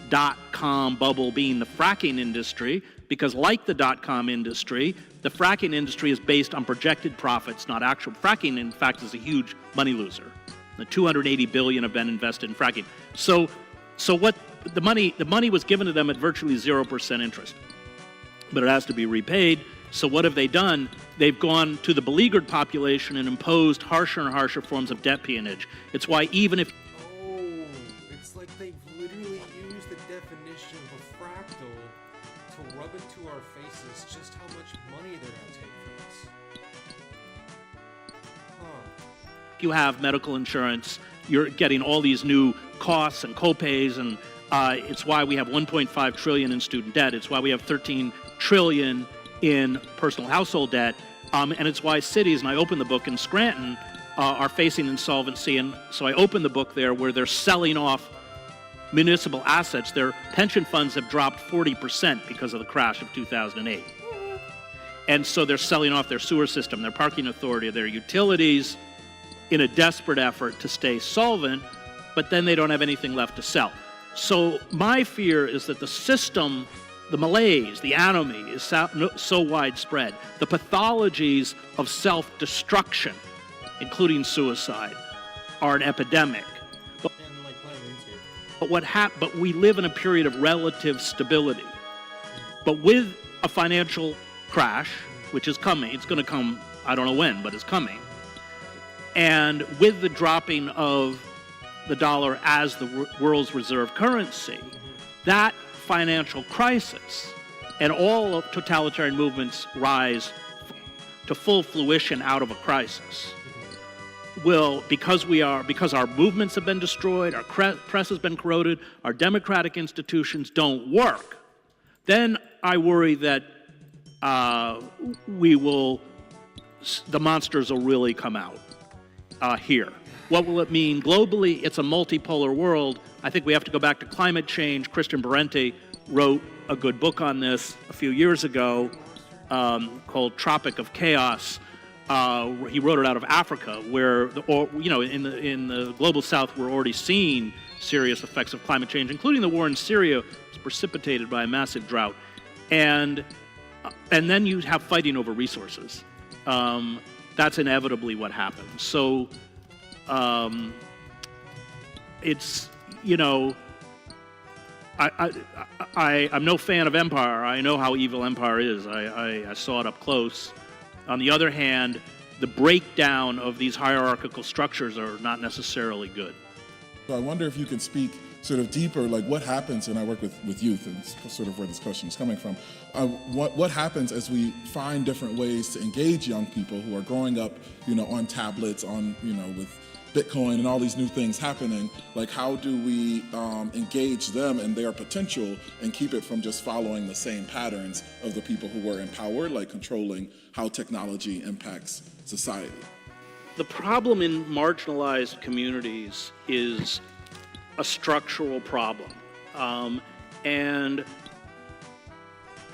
dot-com bubble being the fracking industry, because like the dot-com industry, the fracking industry is based on projected profits, not actual. Fracking, in fact, is a huge money loser. The $280 billion have been invested in fracking. So what the money was given to them at virtually 0% interest, but it has to be repaid. So what have they done? They've gone to the beleaguered population and imposed harsher and harsher forms of debt peonage. It's why even if It's like they've literally used the definition of a fractal to rub it to our faces just how much money they're going to take from us. you have medical insurance, you're getting all these new costs and copays, and it's why we have 1.5 trillion in student debt. It's why we have 13 trillion in personal household debt, and it's why cities, and I opened the book in Scranton, are facing insolvency, and so I opened the book there where they're selling off municipal assets. Their pension funds have dropped 40% because of the crash of 2008. And so they're selling off their sewer system, their parking authority, their utilities in a desperate effort to stay solvent, but then they don't have anything left to sell. So my fear is that the system, the malaise, the anomie is so widespread. The pathologies of self-destruction, including suicide, are an epidemic. But we live in a period of relative stability. But with a financial crash, which is coming, it's going to come, I don't know when, but it's coming. And with the dropping of the dollar as the world's reserve currency, that financial crisis and all of totalitarian movements rise to full fruition out of a crisis will, because our movements have been destroyed, our press has been corroded, our democratic institutions don't work, then I worry that the monsters will really come out here. What will it mean globally? It's a multipolar world. I think we have to go back to climate change. Christian Berente wrote a good book on this a few years ago called Tropic of Chaos. He wrote it out of Africa, where in the global south we're already seeing serious effects of climate change, including the war in Syria was precipitated by a massive drought, and then you have fighting over resources. That's inevitably what happens. So it's I'm no fan of empire. I know how evil empire is. I saw it up close. On the other hand, the breakdown of these hierarchical structures are not necessarily good. So I wonder if you could speak sort of deeper, like what happens, and I work with youth, and it's sort of where this question is coming from. What happens as we find different ways to engage young people who are growing up, on tablets, with Bitcoin and all these new things happening, like how do we engage them and their potential and keep it from just following the same patterns of the people who were in power, like controlling how technology impacts society? The problem in marginalized communities is a structural problem. And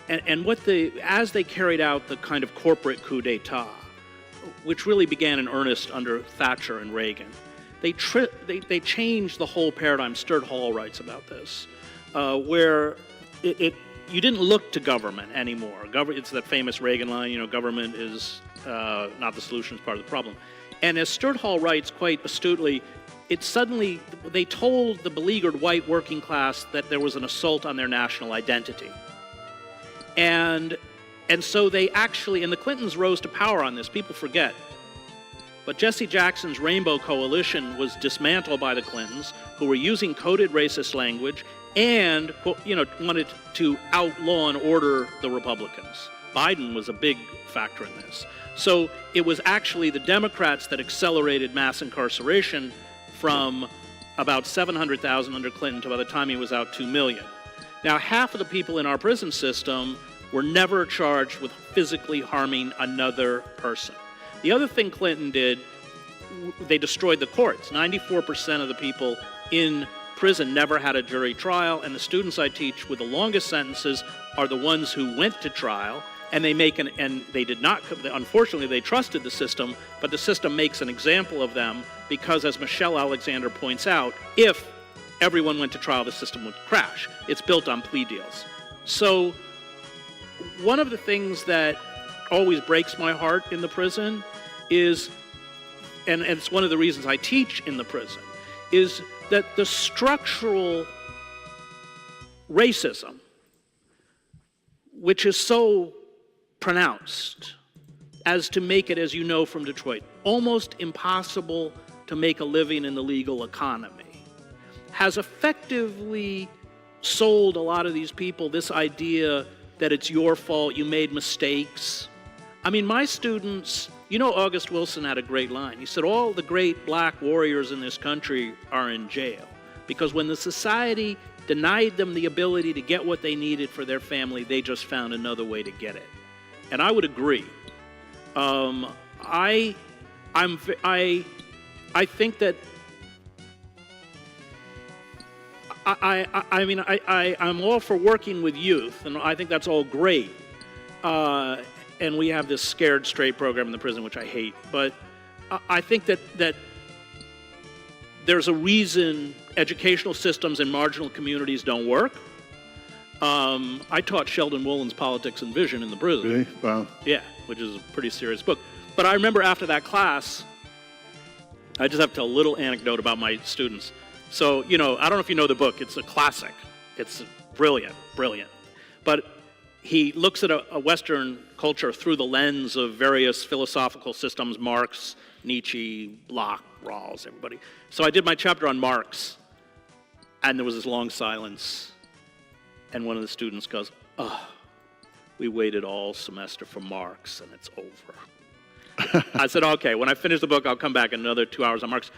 as they carried out the kind of corporate coup d'etat, which really began in earnest under Thatcher and Reagan, they changed the whole paradigm. Sturt Hall writes about this, where you didn't look to government anymore. It's that famous Reagan line, government is not the solution, it's part of the problem. And as Sturt Hall writes quite astutely, they told the beleaguered white working class that there was an assault on their national identity. And so they actually, and the Clintons rose to power on this, people forget. But Jesse Jackson's Rainbow Coalition was dismantled by the Clintons, who were using coded racist language and, wanted to outlaw and order the Republicans. Biden was a big factor in this. So it was actually the Democrats that accelerated mass incarceration from about 700,000 under Clinton to by the time he was out 2 million. Now, half of the people in our prison system were never charged with physically harming another person. The other thing Clinton did, they destroyed the courts. 94% of the people in prison never had a jury trial, and the students I teach with the longest sentences are the ones who went to trial, and they did not, unfortunately they trusted the system, but the system makes an example of them because, as Michelle Alexander points out, if everyone went to trial, the system would crash. It's built on plea deals. So one of the things that always breaks my heart in the prison is, and it's one of the reasons I teach in the prison, is that the structural racism, which is so pronounced as to make it, as you know from Detroit, almost impossible to make a living in the legal economy, has effectively sold a lot of these people this idea that it's your fault, you made mistakes. I mean, my students, August Wilson had a great line. He said, all the great black warriors in this country are in jail because when the society denied them the ability to get what they needed for their family, they just found another way to get it. And I would agree. I think that I'm all for working with youth, and I think that's all great. And we have this Scared Straight program in the prison, which I hate. But I think that there's a reason educational systems in marginal communities don't work. I taught Sheldon Woolen's Politics and Vision in the prison. Really? Wow. Yeah, which is a pretty serious book. But I remember after that class, I just have to tell a little anecdote about my students. So, I don't know if you know the book. It's a classic. It's brilliant, brilliant. But he looks at a Western culture through the lens of various philosophical systems, Marx, Nietzsche, Locke, Rawls, everybody. So I did my chapter on Marx, and there was this long silence. And one of the students goes, we waited all semester for Marx, and it's over. I said, okay, when I finish the book, I'll come back in another 2 hours on Marx.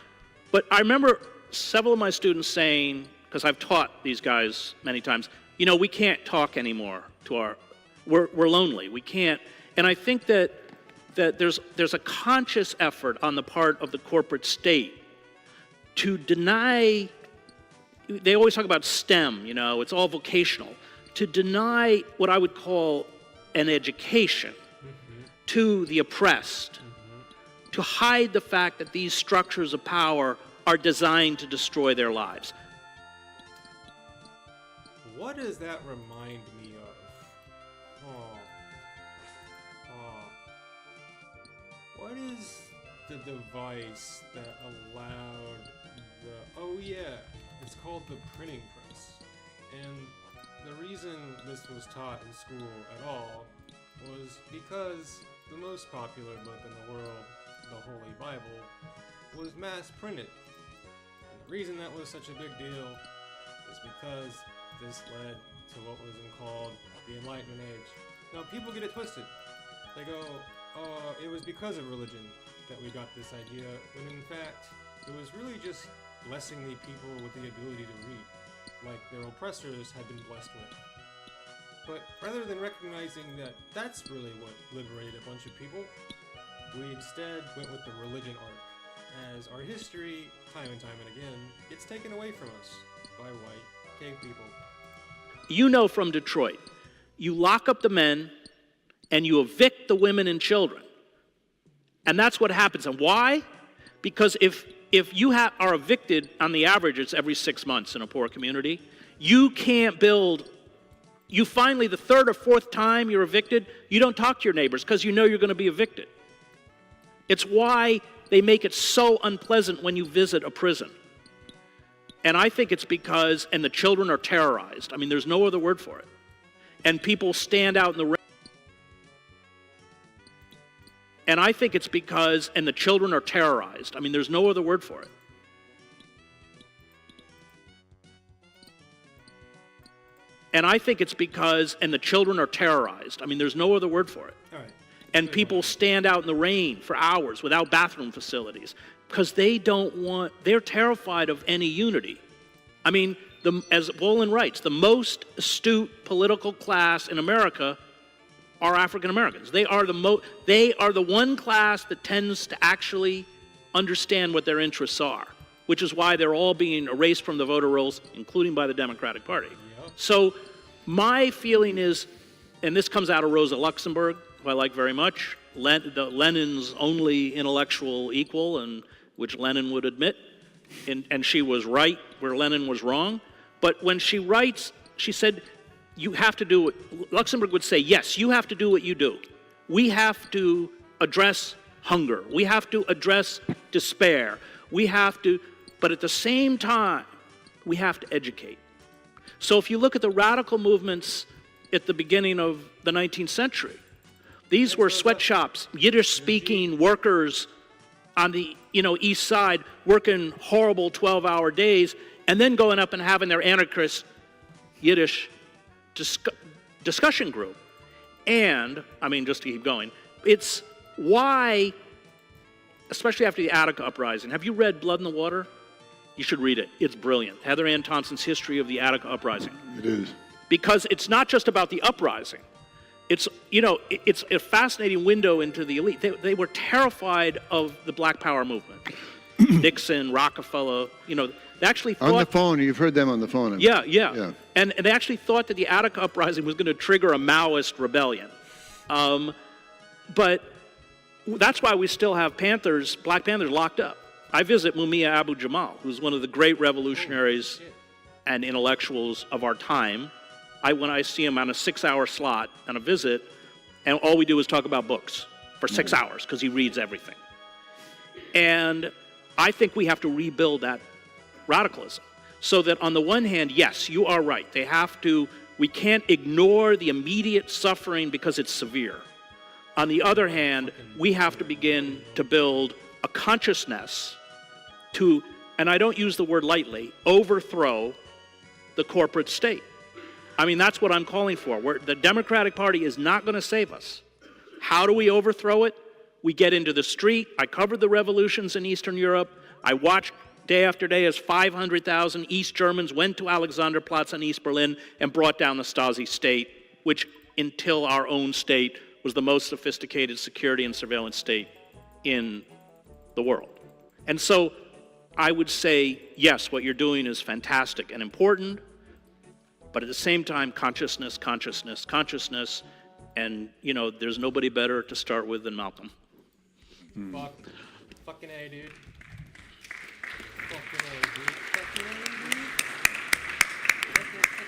But I remember several of my students saying, because I've taught these guys many times, we can't talk anymore to we're lonely, we can't. And I think that there's a conscious effort on the part of the corporate state to deny. They always talk about STEM, it's all vocational, to deny what I would call an education to the oppressed, to hide the fact that these structures of power are designed to destroy their lives. What does that remind me of? What is the device that allowed it's called the printing press. And the reason this was taught in school at all was because the most popular book in the world, the Holy Bible, was mass printed. And the reason that was such a big deal is because this led to what was called the Enlightenment Age. Now, people get it twisted. They go, it was because of religion that we got this idea, when in fact, It was really just blessing the people with the ability to read, like their oppressors had been blessed with. But rather than recognizing that that's really what liberated a bunch of people, we instead went with the religion arc, as our history, time and time and again, gets taken away from us by white cave people. You know from Detroit, you lock up the men and you evict the women and children. And that's what happens. And why? Because if you are evicted, on the average, it's every 6 months in a poor community, you can't build. You finally, the third or fourth time you're evicted, you don't talk to your neighbors because you know you're going to be evicted. It's why they make it so unpleasant when you visit a prison. And I think it's because, and the children are terrorized. I mean, there's no other word for it. And people stand out in the rain. And I think it's because, and the children are terrorized. I mean, there's no other word for it. And I think it's because, and the children are terrorized. I mean, there's no other word for it. All right. And people stand out in the rain for hours without bathroom facilities because they're terrified of any unity. I mean, as Wolin writes, the most astute political class in America are African Americans. They are the one class that tends to actually understand what their interests are, which is why they're all being erased from the voter rolls, including by the Democratic Party. Yep. So my feeling is, and this comes out of Rosa Luxemburg, who I like very much, Lenin's only intellectual equal, and which Lenin would admit, and she was right where Lenin was wrong. But when she writes, she said, you have to do what Luxemburg would say, yes, you have to do what you do. We have to address hunger. We have to address despair. But at the same time, we have to educate. So if you look at the radical movements at the beginning of the 19th century, these were sweatshops, Yiddish-speaking workers on the east side working horrible 12-hour days and then going up and having their anarchist Yiddish discussion group. And, I mean, just to keep going, it's why, especially after the Attica Uprising, have you read Blood in the Water? You should read it. It's brilliant. Heather Ann Thompson's History of the Attica Uprising. It is. Because it's not just about the uprising. It's a fascinating window into the elite. They were terrified of the Black Power movement. Nixon, Rockefeller, they actually thought... On the phone, you've heard them on the phone. Yeah. And they actually thought that the Attica Uprising was going to trigger a Maoist rebellion. But that's why we still have Black Panthers locked up. I visit Mumia Abu-Jamal, who's one of the great revolutionaries and intellectuals of our time. When I see him on a 6-hour slot on a visit, and all we do is talk about books for 6 hours because he reads everything. And I think we have to rebuild that radicalism so that on the one hand, yes, you are right. We can't ignore the immediate suffering because it's severe. On the other hand, we have to begin to build a consciousness to, and I don't use the word lightly, overthrow the corporate state. I mean, that's what I'm calling for. The Democratic Party is not going to save us. How do we overthrow it? We get into the street. I covered the revolutions in Eastern Europe. I watched day after day as 500,000 East Germans went to Alexanderplatz in East Berlin and brought down the Stasi state, which until our own state was the most sophisticated security and surveillance state in the world. And so I would say, yes, what you're doing is fantastic and important, but at the same time, consciousness, and, there's nobody better to start with than Malcolm. Fucking A, dude. Fucking A, dude.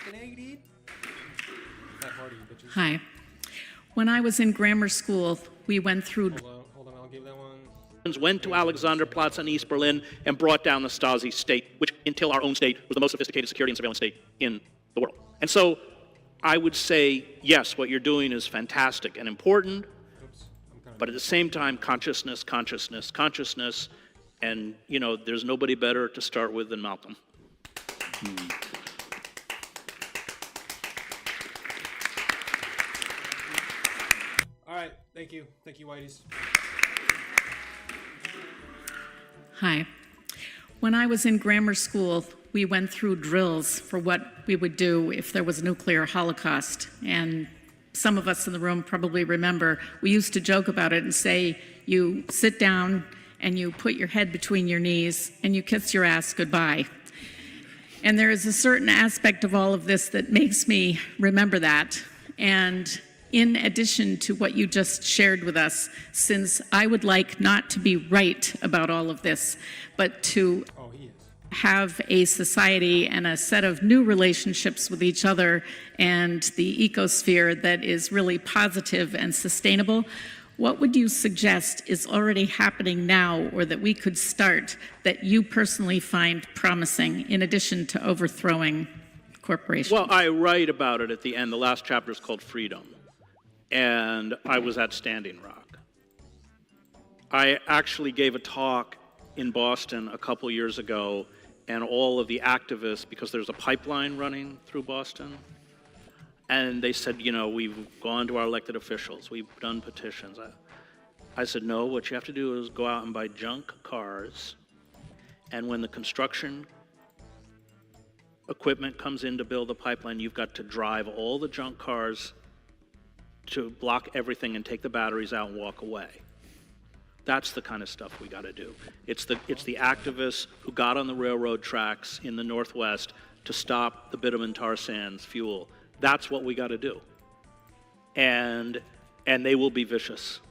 Fucking A, dude. That party, bitches. Hi. When I was in grammar school, we went through... Hold on, I'll give that one. Went to Alexanderplatz in East Berlin and brought down the Stasi state, which until our own state was the most sophisticated security and surveillance state in the world. And so I would say, yes, what you're doing is fantastic and important, but at the same time, consciousness, and, there's nobody better to start with than Malcolm. All right, thank you, Whiteys. Hi. When I was in grammar school, we went through drills for what we would do if there was a nuclear holocaust. And some of us in the room probably remember, we used to joke about it and say, you sit down and you put your head between your knees and you kiss your ass goodbye. And there is a certain aspect of all of this that makes me remember that. And in addition to what you just shared with us, since I would like not to be right about all of this, but to have a society and a set of new relationships with each other and the ecosphere that is really positive and sustainable, what would you suggest is already happening now or that we could start that you personally find promising in addition to overthrowing corporations? Well, I write about it at the end. The last chapter is called Freedom. And I was at Standing Rock. I actually gave a talk in Boston a couple years ago, and all of the activists, because there's a pipeline running through Boston, and they said, you know, we've gone to our elected officials, we've done petitions. I said, no, what you have to do is go out and buy junk cars, and when the construction equipment comes in to build the pipeline, you've got to drive all the junk cars to block everything and take the batteries out and walk away. That's the kind of stuff we got to do. It's the activists who got on the railroad tracks in the Northwest to stop the bitumen tar sands fuel. That's what we got to do. And they will be vicious,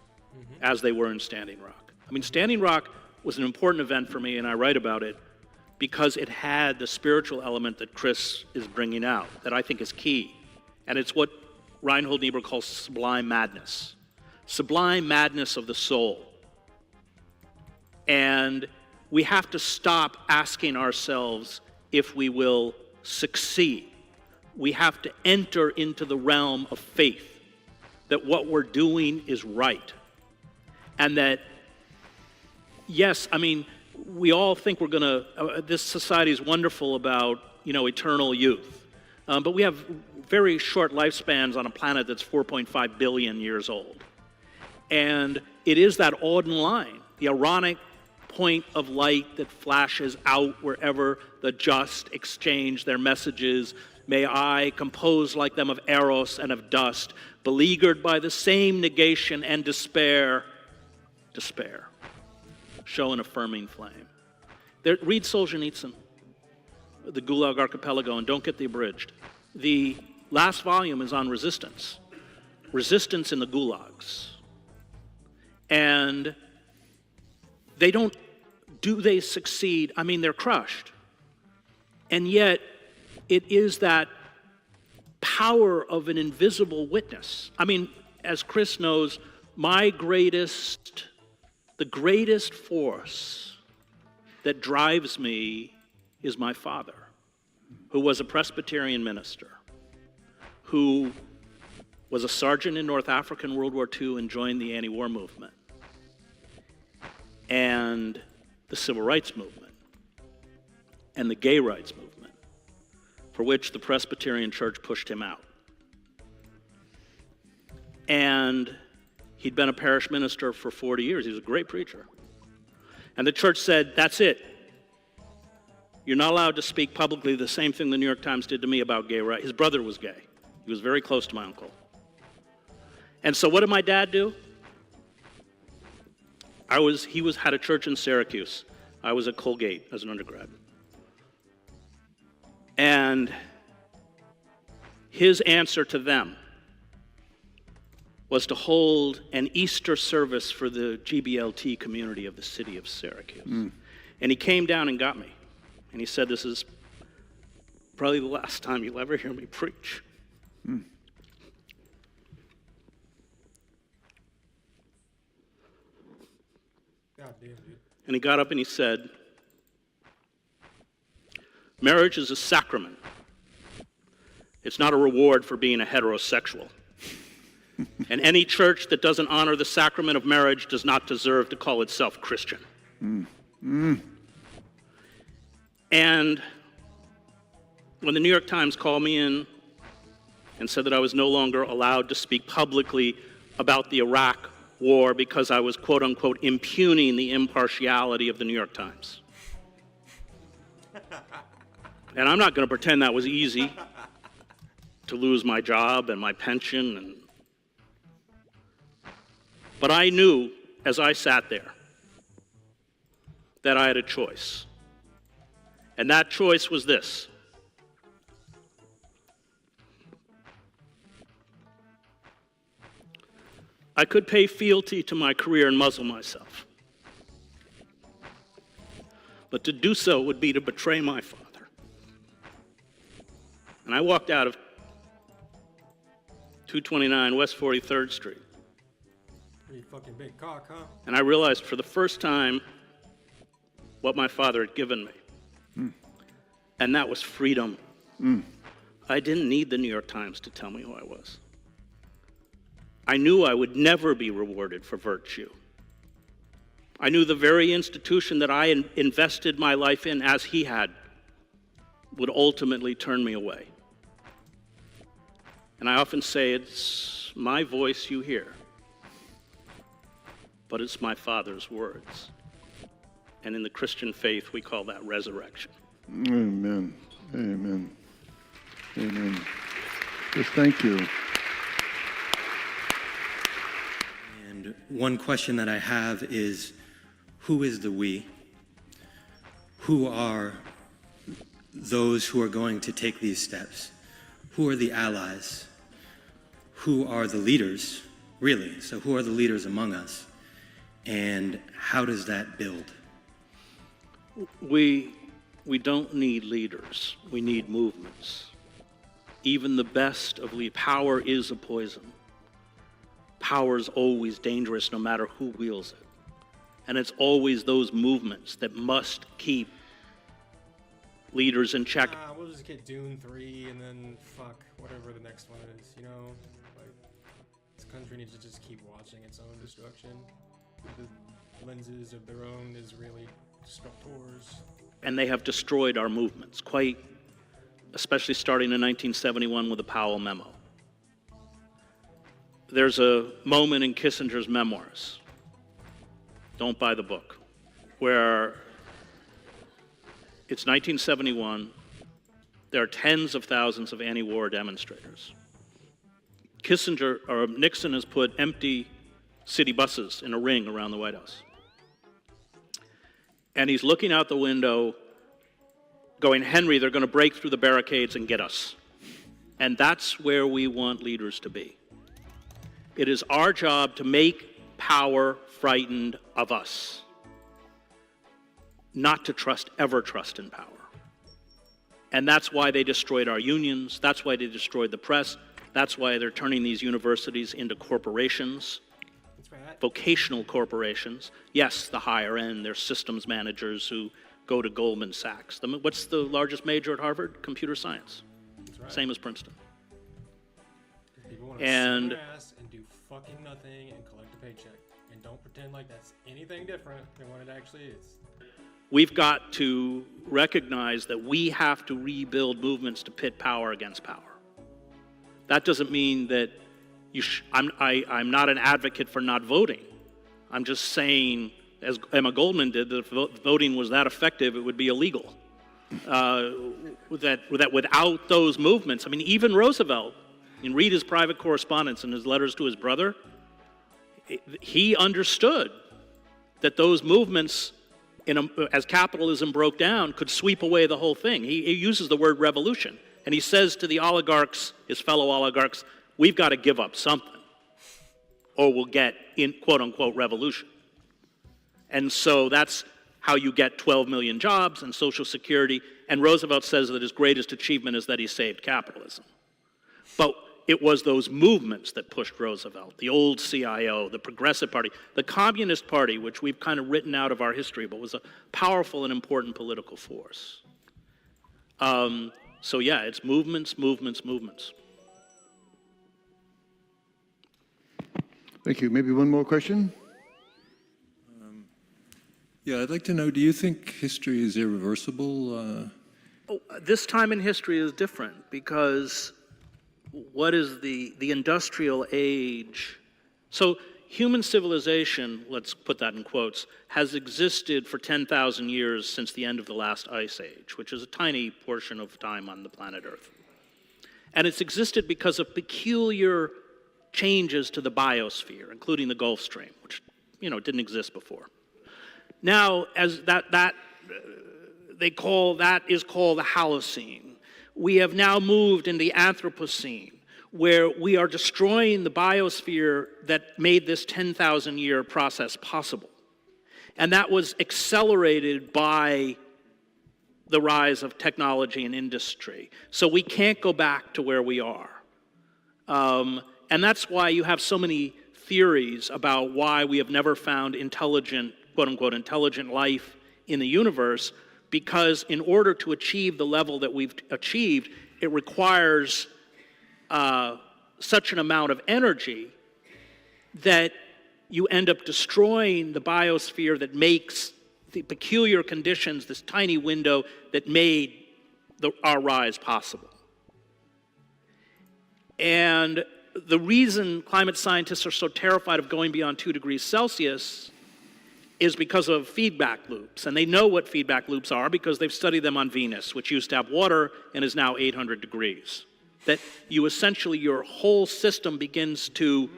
as they were in Standing Rock. I mean, Standing Rock was an important event for me, and I write about it because it had the spiritual element that Chris is bringing out, that I think is key. And it's what Reinhold Niebuhr calls sublime madness of the soul. And we have to stop asking ourselves if we will succeed. We have to enter into the realm of faith, that what we're doing is right. And that, yes, I mean, we all think we're gonna, this society is wonderful about, you know, eternal youth. But we have very short lifespans on a planet that's 4.5 billion years old. And it is that Auden line, the ironic point of light that flashes out wherever the just exchange their messages. May I compose like them of eros and of dust, beleaguered by the same negation and despair. Show an affirming flame. Read Solzhenitsyn, the Gulag Archipelago, and don't get the abridged. The last volume is on resistance in the gulags. And do they succeed? I mean, they're crushed. And yet, it is that power of an invisible witness. I mean, as Chris knows, the greatest force that drives me is my father, who was a Presbyterian minister, who was a sergeant in North Africa in World War II and joined the anti-war movement and the civil rights movement and the gay rights movement, for which the Presbyterian Church pushed him out. And he'd been a parish minister for 40 years. He was a great preacher. And the church said, that's it. You're not allowed to speak publicly the same thing the New York Times did to me about gay rights. His brother was gay. He was very close to my uncle. And so what did my dad do? He had a church in Syracuse. I was at Colgate as an undergrad. And his answer to them was to hold an Easter service for the GBLT community of the city of Syracuse. And he came down and got me. And he said, this is probably the last time you'll ever hear me preach. God damn, dude. And he got up and he said, marriage is a sacrament. It's not a reward for being a heterosexual. And any church that doesn't honor the sacrament of marriage does not deserve to call itself Christian. And when the New York Times called me in and said that I was no longer allowed to speak publicly about the Iraq war because I was, quote unquote, impugning the impartiality of the New York Times, And I'm not going to pretend that was easy to lose my job and my pension. But I knew as I sat there that I had a choice. And that choice was this. I could pay fealty to my career and muzzle myself. But to do so would be to betray my father. And I walked out of 229 West 43rd Street. Pretty fucking big cock, huh? And I realized for the first time what my father had given me. And that was freedom. I didn't need the New York Times to tell me who I was. I knew I would never be rewarded for virtue. I knew the very institution that I invested my life in, as he had, would ultimately turn me away. And I often say, it's my voice you hear, but it's my Father's words. And in the Christian faith, we call that resurrection. Amen. Amen. Amen. Just thank you. And one question that I have is, who is the we? Who are those who are going to take these steps? Who are the allies? Who are the leaders, really? So who are the leaders among us? And how does that build? We don't need leaders. We need movements. Even the best of power is a poison. Power is always dangerous no matter who wields it. And it's always those movements that must keep leaders in check. We'll just get Dune 3 and then fuck whatever the next one is, you know? Like, this country needs to just keep watching its own destruction through the lenses of their own Israeli destructors. And they have destroyed our movements, especially starting in 1971 with the Powell Memo. There's a moment in Kissinger's memoirs, don't buy the book, where it's 1971, there are tens of thousands of anti-war demonstrators. Nixon has put empty city buses in a ring around the White House. And he's looking out the window going, Henry, they're going to break through the barricades and get us. And that's where we want leaders to be. It is our job to make power frightened of us, not to ever trust in power. And that's why they destroyed our unions. That's why they destroyed the press. That's why they're turning these universities into corporations. That's right. Vocational corporations. Yes, the higher end, they're systems managers who go to Goldman Sachs. What's the largest major at Harvard? Computer science. That's right. Same as Princeton. People want to sit their ass and do fucking nothing and collect a paycheck. And don't pretend like that's anything different than what it actually is. We've got to recognize that we have to rebuild movements to pit power against power. That doesn't mean that I'm not an advocate for not voting. I'm just saying, as Emma Goldman did, that if voting was that effective, it would be illegal. That without those movements, I mean, even Roosevelt, you can read his private correspondence and his letters to his brother, he understood that those movements, as capitalism broke down, could sweep away the whole thing. He uses the word revolution. And he says to the oligarchs, his fellow oligarchs, we've got to give up something, or we'll get in quote-unquote revolution. And so that's how you get 12 million jobs and Social Security. And Roosevelt says that his greatest achievement is that he saved capitalism. But it was those movements that pushed Roosevelt, the old CIO, the Progressive Party, the Communist Party, which we've kind of written out of our history, but was a powerful and important political force. So yeah, it's movements, movements, movements. Thank you. Maybe one more question? Yeah, I'd like to know, do you think history is irreversible? This time in history is different because what is the industrial age? So human civilization, let's put that in quotes, has existed for 10,000 years since the end of the last ice age, which is a tiny portion of time on the planet Earth. And it's existed because of peculiar changes to the biosphere, including the Gulf Stream, which didn't exist before. Now, as that is called the Holocene. We have now moved in the Anthropocene, where we are destroying the biosphere that made this 10,000-year process possible. And that was accelerated by the rise of technology and industry. So we can't go back to where we are. And that's why you have so many theories about why we have never found intelligent, quote-unquote, intelligent life in the universe, because in order to achieve the level that we've achieved, it requires such an amount of energy that you end up destroying the biosphere that makes the peculiar conditions, this tiny window that made our rise possible. And the reason climate scientists are so terrified of going beyond 2 degrees Celsius is because of feedback loops. And they know what feedback loops are because they've studied them on Venus, which used to have water and is now 800 degrees. That you essentially, your whole system begins to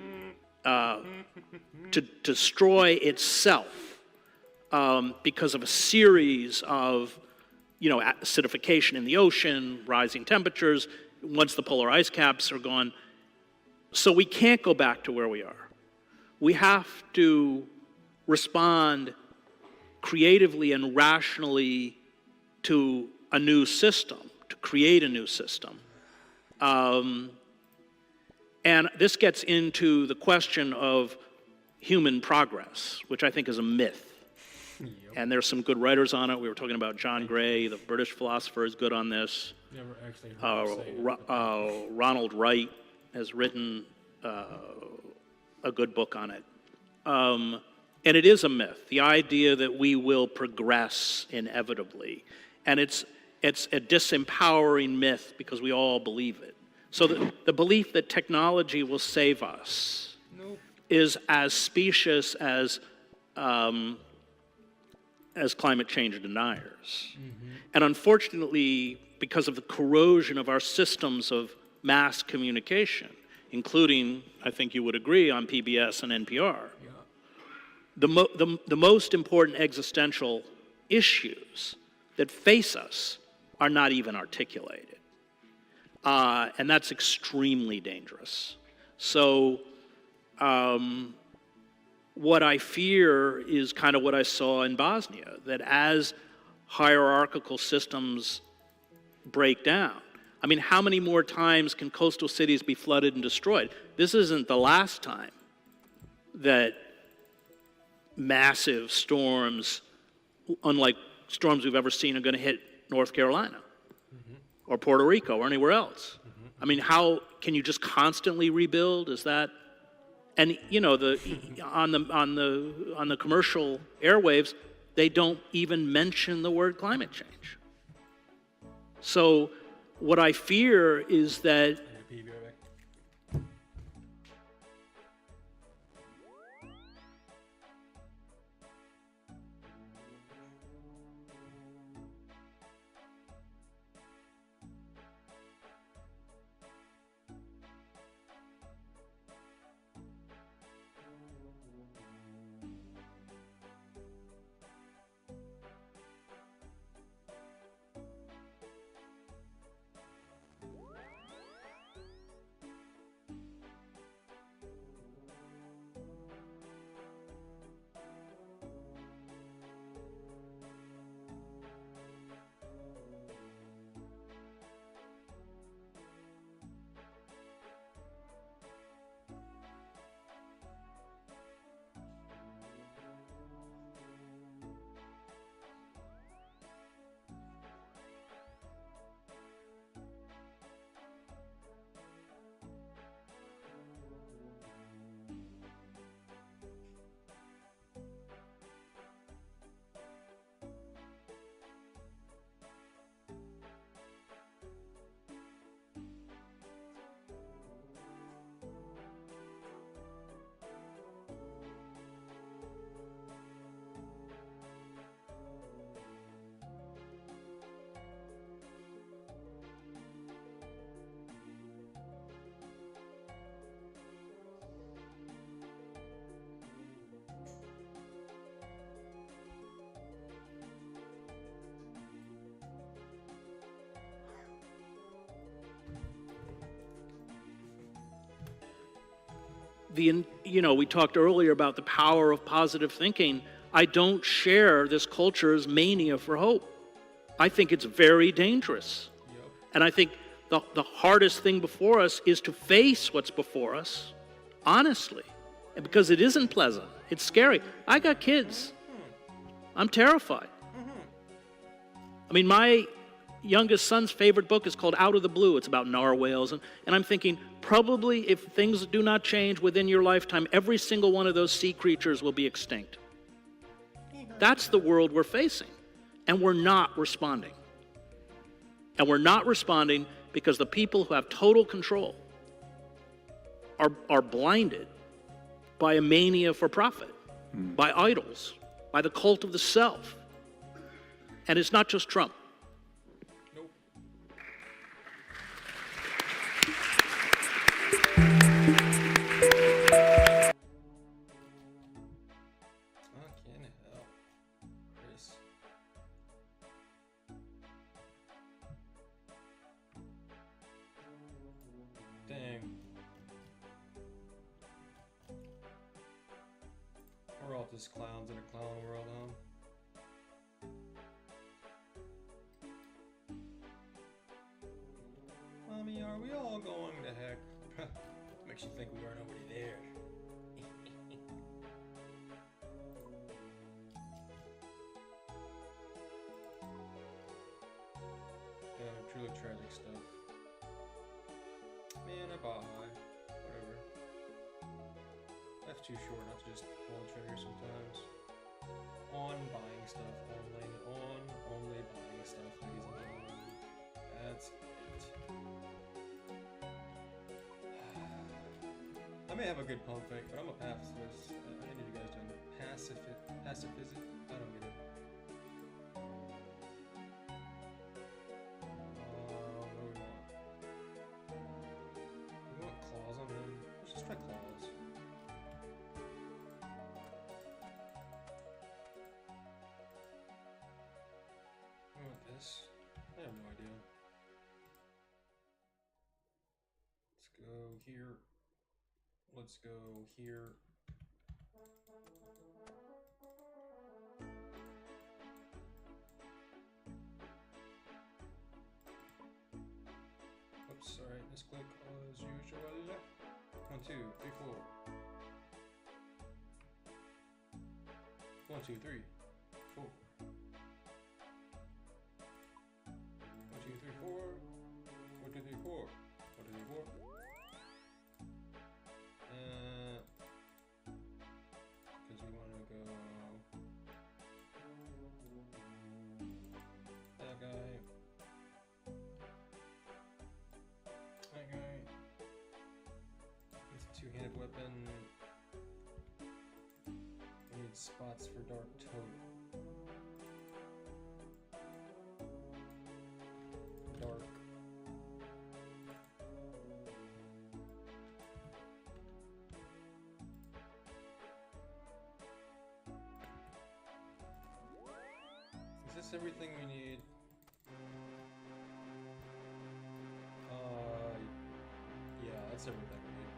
destroy itself because of a series of, acidification in the ocean, rising temperatures, once the polar ice caps are gone. So we can't go back to where we are. We have to respond creatively and rationally to a new system, to create a new system. And this gets into the question of human progress, which I think is a myth. Yep. And there's some good writers on it. We were talking about John Gray, the British philosopher, is good on this. Never actually heard him say it. Ronald Wright has written a good book on it. And it is a myth, the idea that we will progress inevitably. And it's a disempowering myth because we all believe it. So the belief that technology will save us is as specious as climate change deniers. Mm-hmm. And unfortunately, because of the corrosion of our systems of mass communication, including, I think you would agree, on PBS and NPR, the most important existential issues that face us are not even articulated. And that's extremely dangerous. So what I fear is kind of what I saw in Bosnia, that as hierarchical systems break down, I mean, how many more times can coastal cities be flooded and destroyed? This isn't the last time that massive storms, unlike storms we've ever seen, are going to hit North Carolina or Puerto Rico or anywhere else. I mean, how can you just constantly rebuild? Is that, and on the commercial airwaves, they don't even mention the word climate change. So what I fear is that we talked earlier about the power of positive thinking. I don't share this culture's mania for hope. I think it's very dangerous. And I think the hardest thing before us is to face what's before us, honestly. And because it isn't pleasant. It's scary. I got kids. I'm terrified. I mean, my youngest son's favorite book is called Out of the Blue. It's about narwhals. And I'm thinking, probably if things do not change within your lifetime, every single one of those sea creatures will be extinct. That's the world we're facing. And we're not responding. And we're not responding because the people who have total control are blinded by a mania for profit, by idols, by the cult of the self. And it's not just Trump. Nope. Fucking hell. Chris. Dang. We're all just clowns in a clown world, huh? Mommy, are we all going to heck? Makes you think we are nobody there. Yeah, truly tragic stuff. Man, I bought high. Whatever. Life's too short not to just pull the trigger sometimes. On buying stuff only. On only buying stuff, ladies and gentlemen. That's it. I may have a good pump fake, but I'm a pacifist. I need you guys to pacifist. I don't get it. What do we want? We want claws on him. Let's just try claws. I want this. I have no idea. Let's go here. Let's go here. Oops, sorry, misclick as usual. 1, 2, 3, 4. 1, 2, 3, 4. 1, 2, 3, 4. 1, 2, 3, 4. 1, 2, 3, 4. Because we want to go that guy, that guy. It's a two-handed weapon. We need spots for Dark Toad. Dark. Is this everything we need? Yeah, that's everything we need.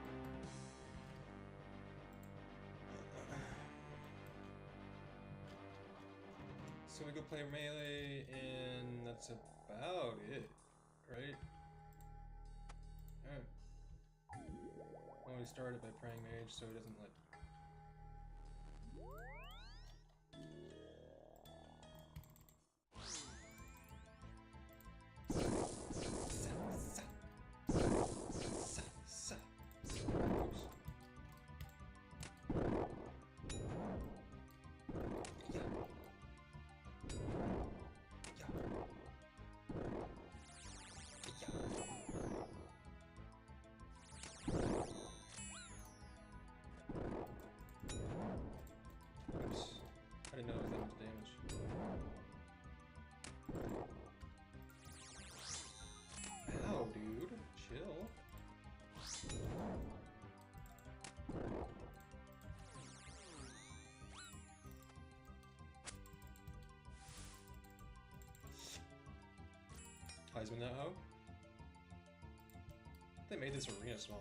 So we go play melee, and that's about it, right? Alright. Well, we started by praying mage, so he doesn't like. I didn't know it was that much damage. Ow, dude. Chill. Heisman that hoe? They made this arena smaller.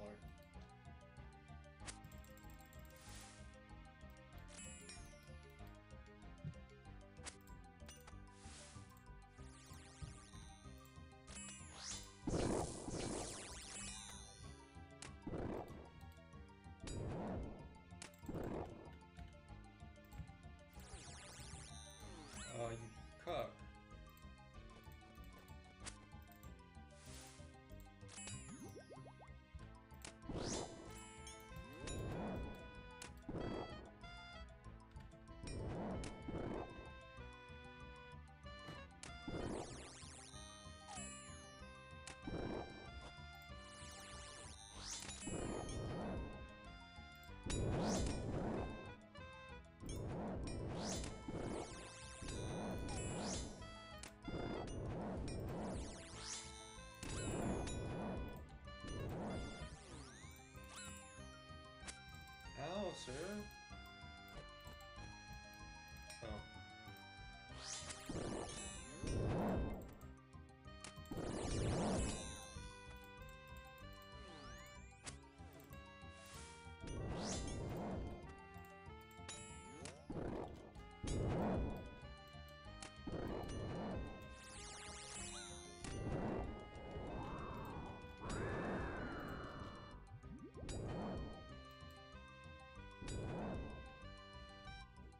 sir. Oh.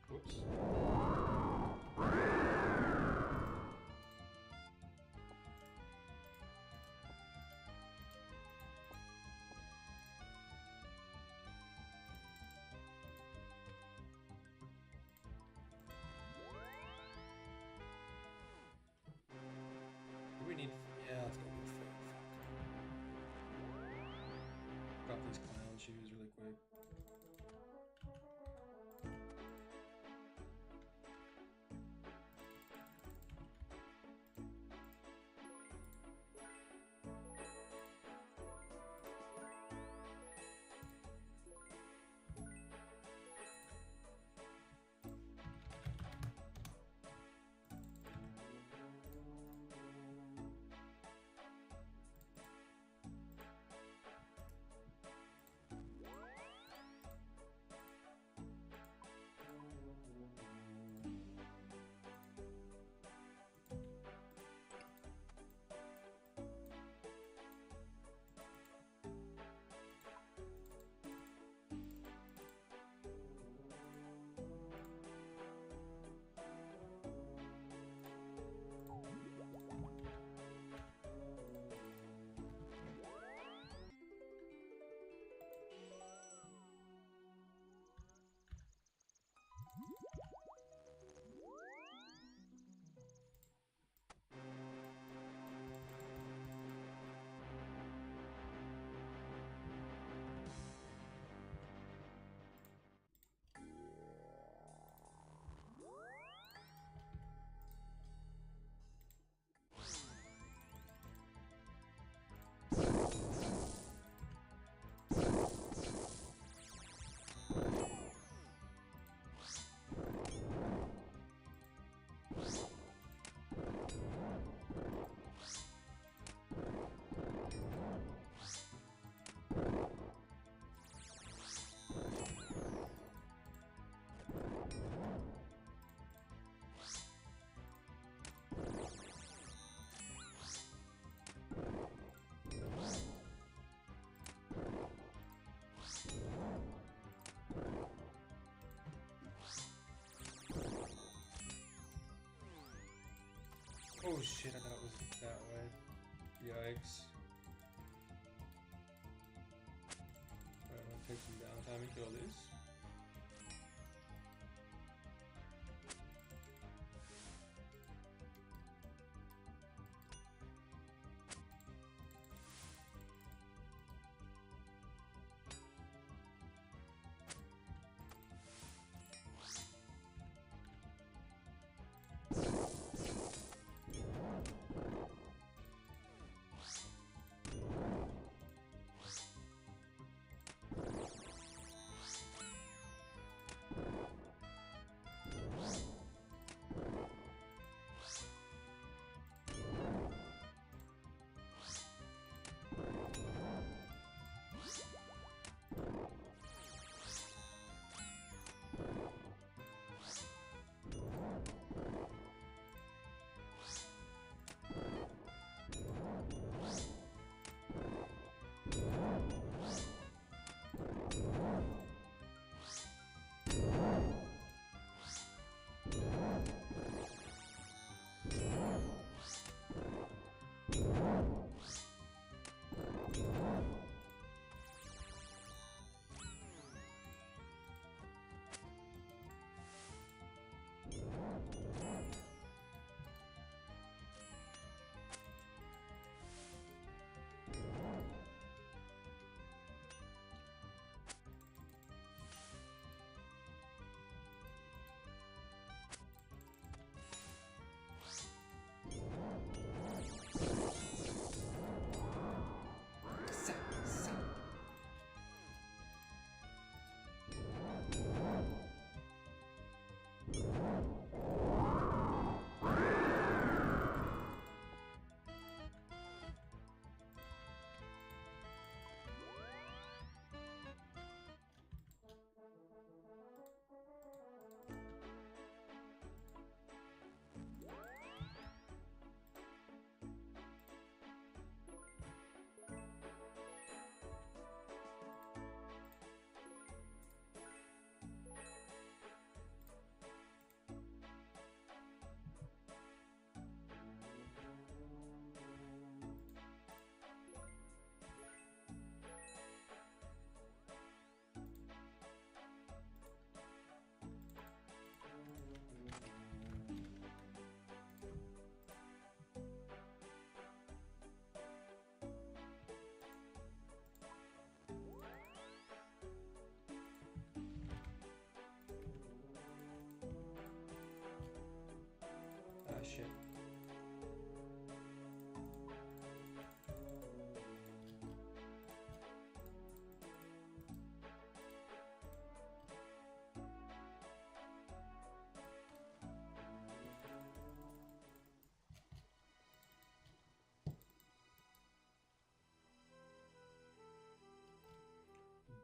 Whoops. Do we need... Yeah, let's go with food. Fuck. Got these clown shoes really quick. Oh shit, I thought it was that way. Yikes. Alright, I'm gonna take some downtime and kill this.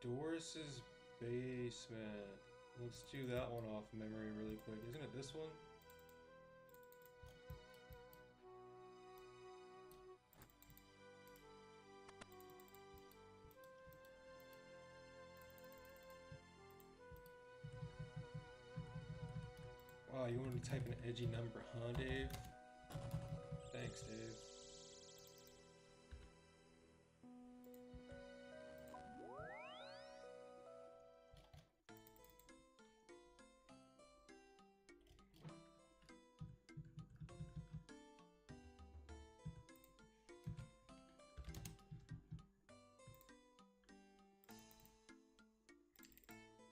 Doris's basement. Let's do that one off memory really quick. Isn't it this one? Wow, you wanted to type an edgy number, huh, Dave? Thanks, Dave.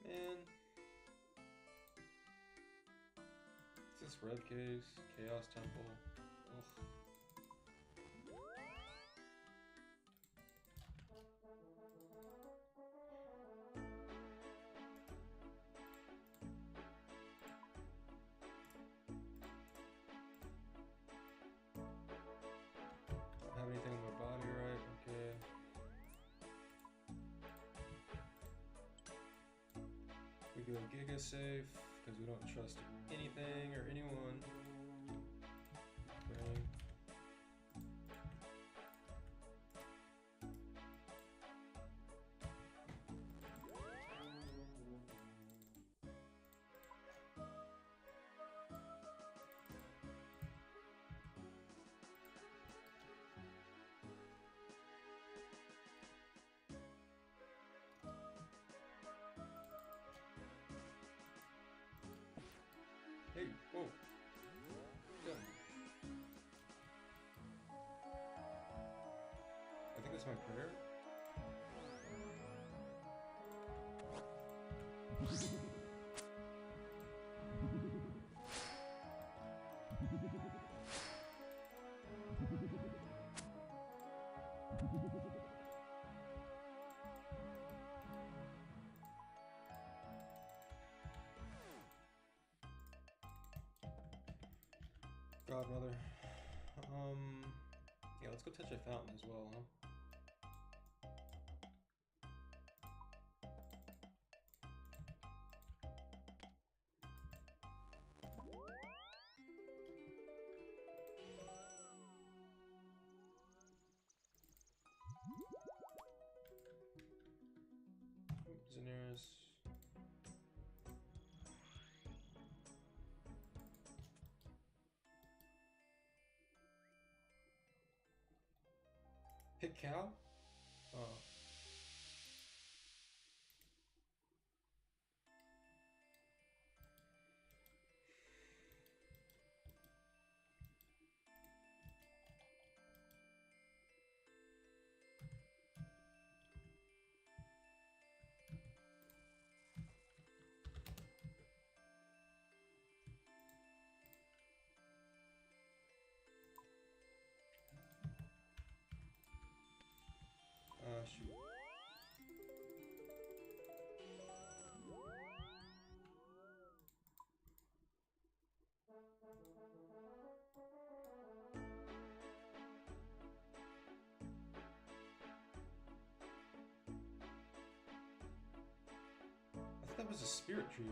Man. Is this Red Case? Chaos Temple? Ugh. Don't have anything in my body, right? Okay. We go Giga safe because we don't trust anything or anyone. Bring. Hey, whoa. Yeah. I think that's my prayer. Godmother. Yeah, let's go touch a fountain as well, huh? Daenerys. Pick cow? Oh. Shoot. I thought that was a spirit tree.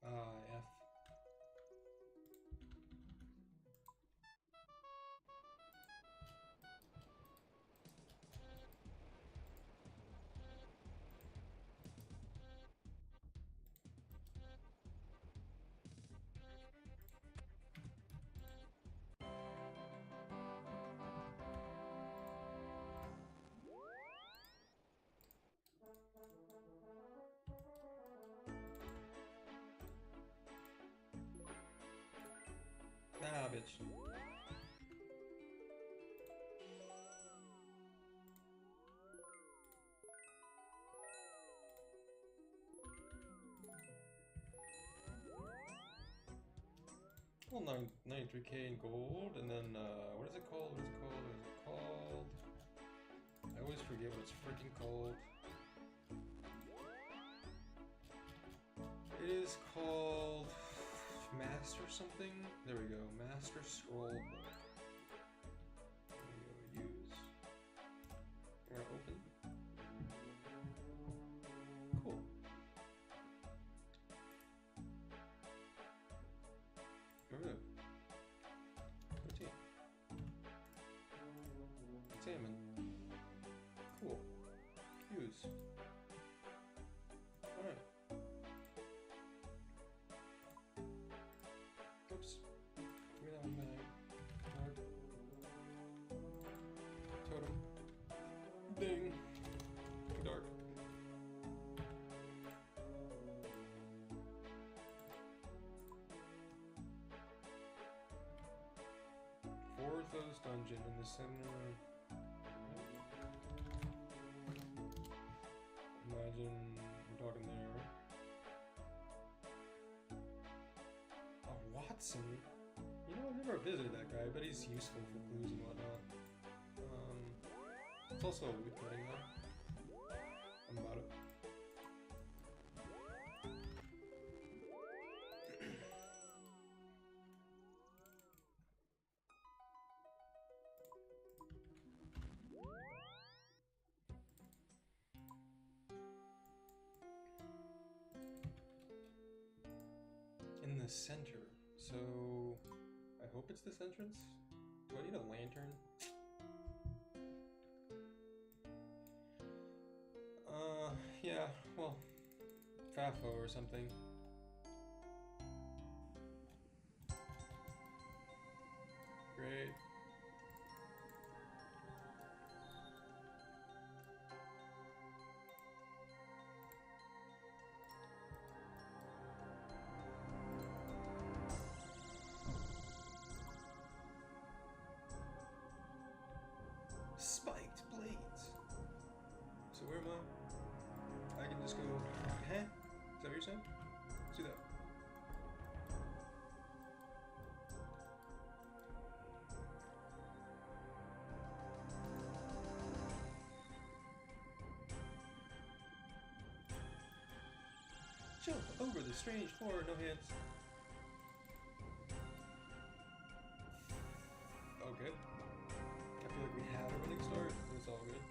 F. Nah, bitch. Well, 93k in gold, and then, what is it called? What is it called? What is it called? I always forget what it's freaking called. It is called Master something. There we go. Master Scroll Book. There we go. Use. We're gonna open. Cool. Remove. Routine. Examine. Cool. Use. Alright. Oops. Give me that one back. Dark. Totem. Ding. Dark. Fourthos dungeon in the center. Imagine we're talking there. Oh, Watson. You know, I've never visited that guy, but he's useful for clues and whatnot. It's also a weak thing though. I'm about it. In the center, so I hope it's this entrance. Do I need a lantern? Yeah, well, Fafo or something. Great. Spiked blades. So where am I? I can just go, huh? Is that what you're saying? Let's do that. Jump over the strange floor, no hands. Okay. I feel like we have a running start, but it's all good.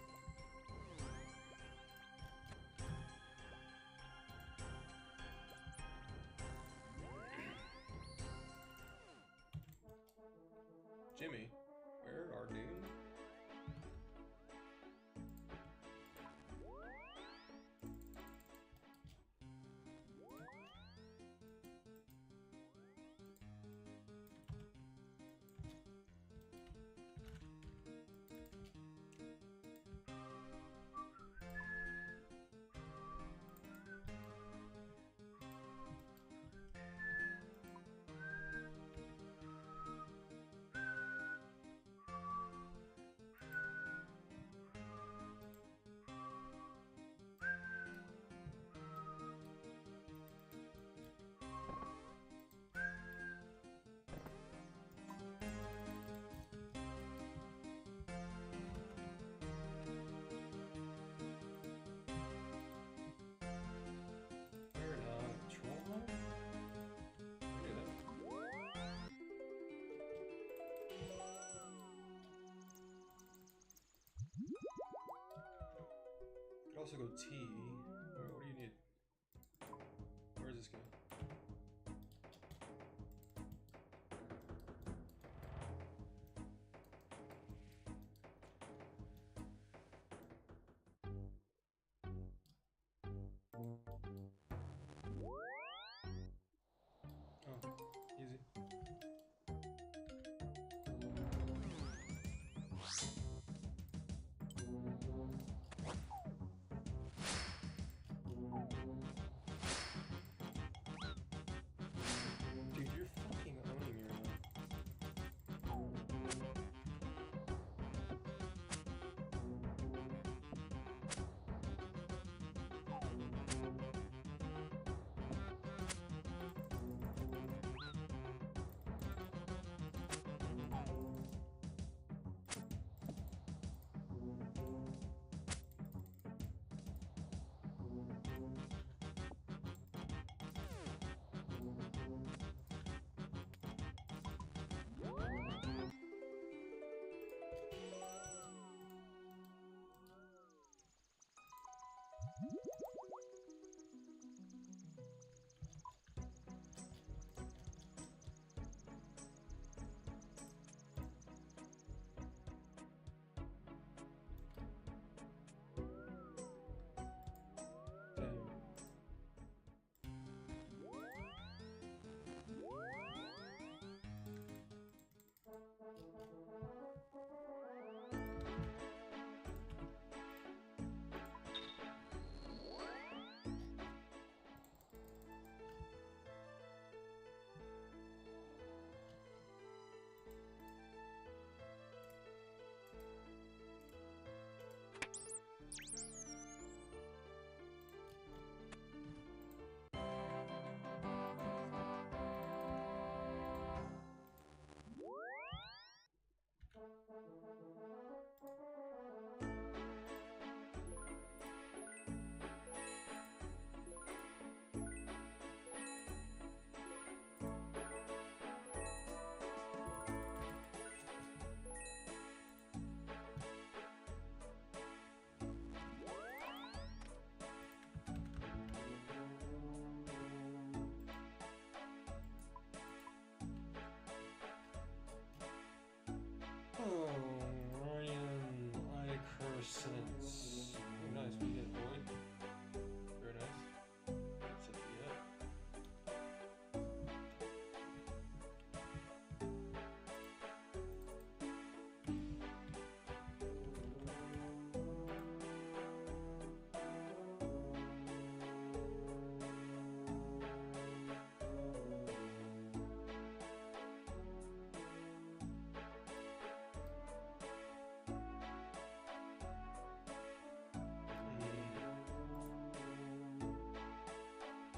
Jimmy, where are you? Could also go T. What do you need? Where is this guy? Oh, easy.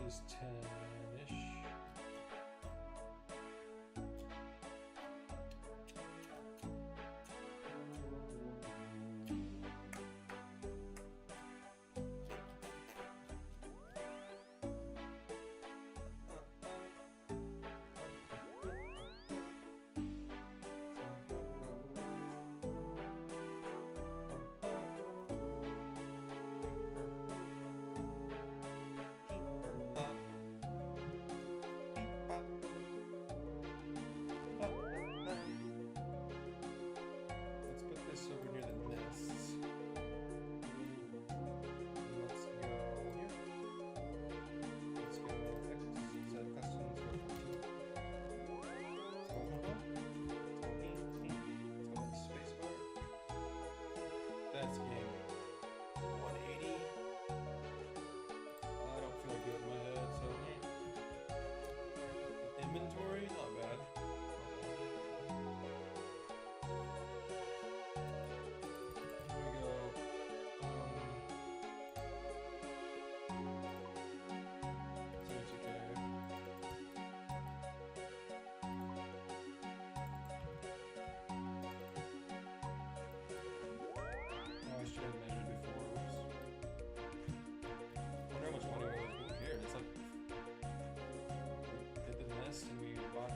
is 10-ish. Let's put this over near the nests. Let's go here. Let's go set customs. Let's go space bar. That's gaming. 180. I don't feel good in my head, so inventory, not bad. Here we go. 32K. Oh, I should have measured before. Oops. I wonder how much money was here. It's like we did the nest and we bought the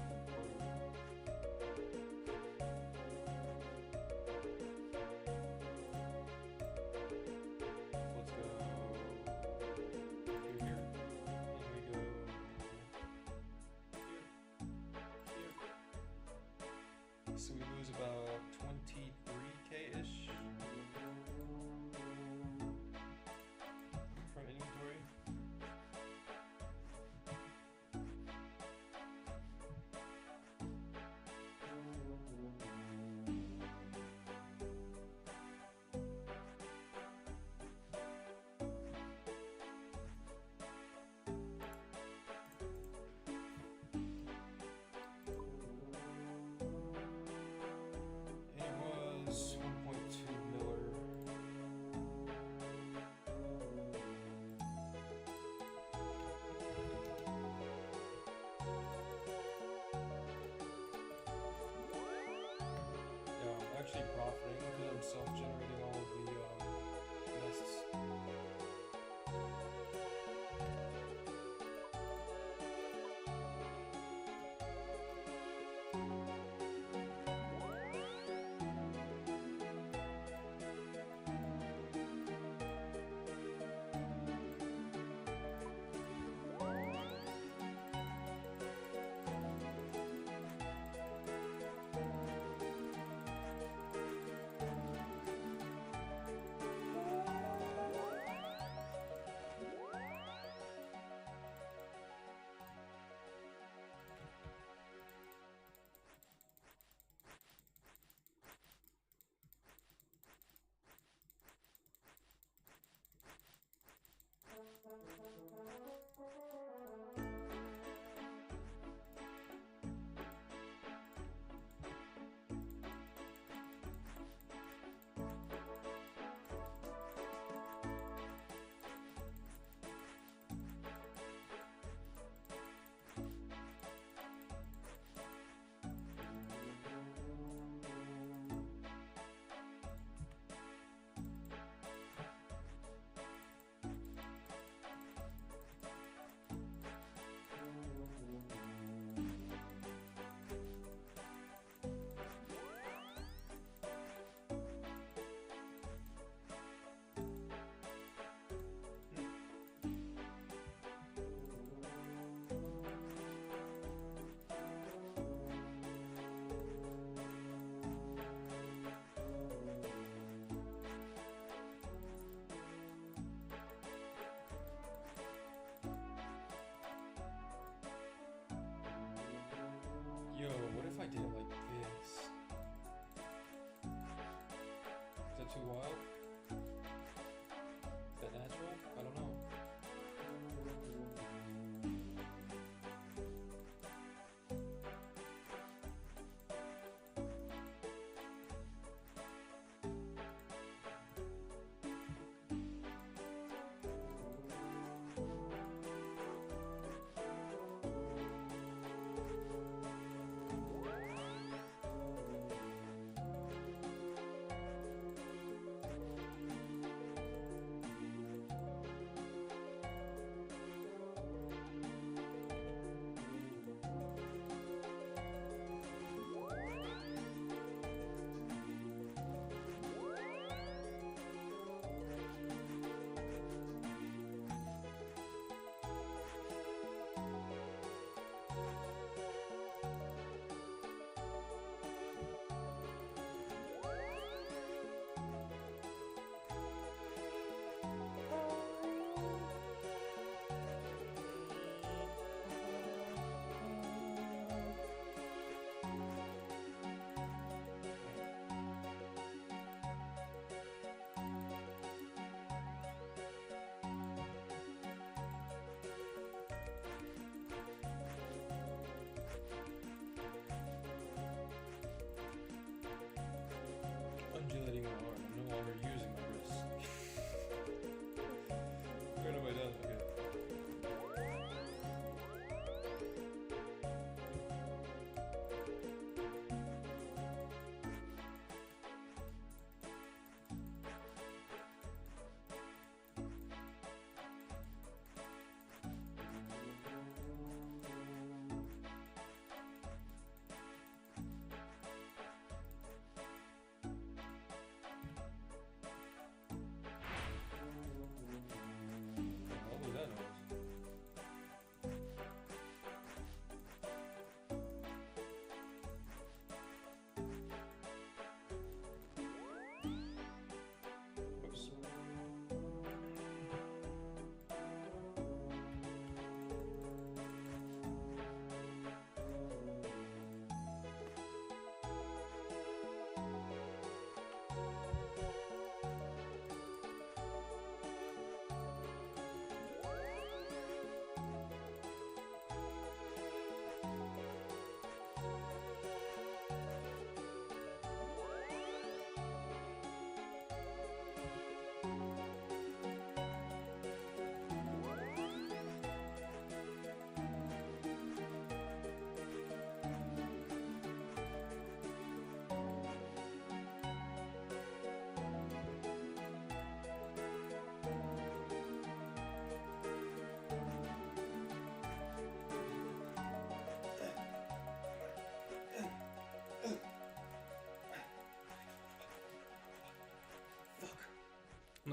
let's go through here. And we go here. So we lose about 23K-ish from inventory. It was 1.2 miller. Yeah, I'm actually profiting because I'm self-generating all of the nests.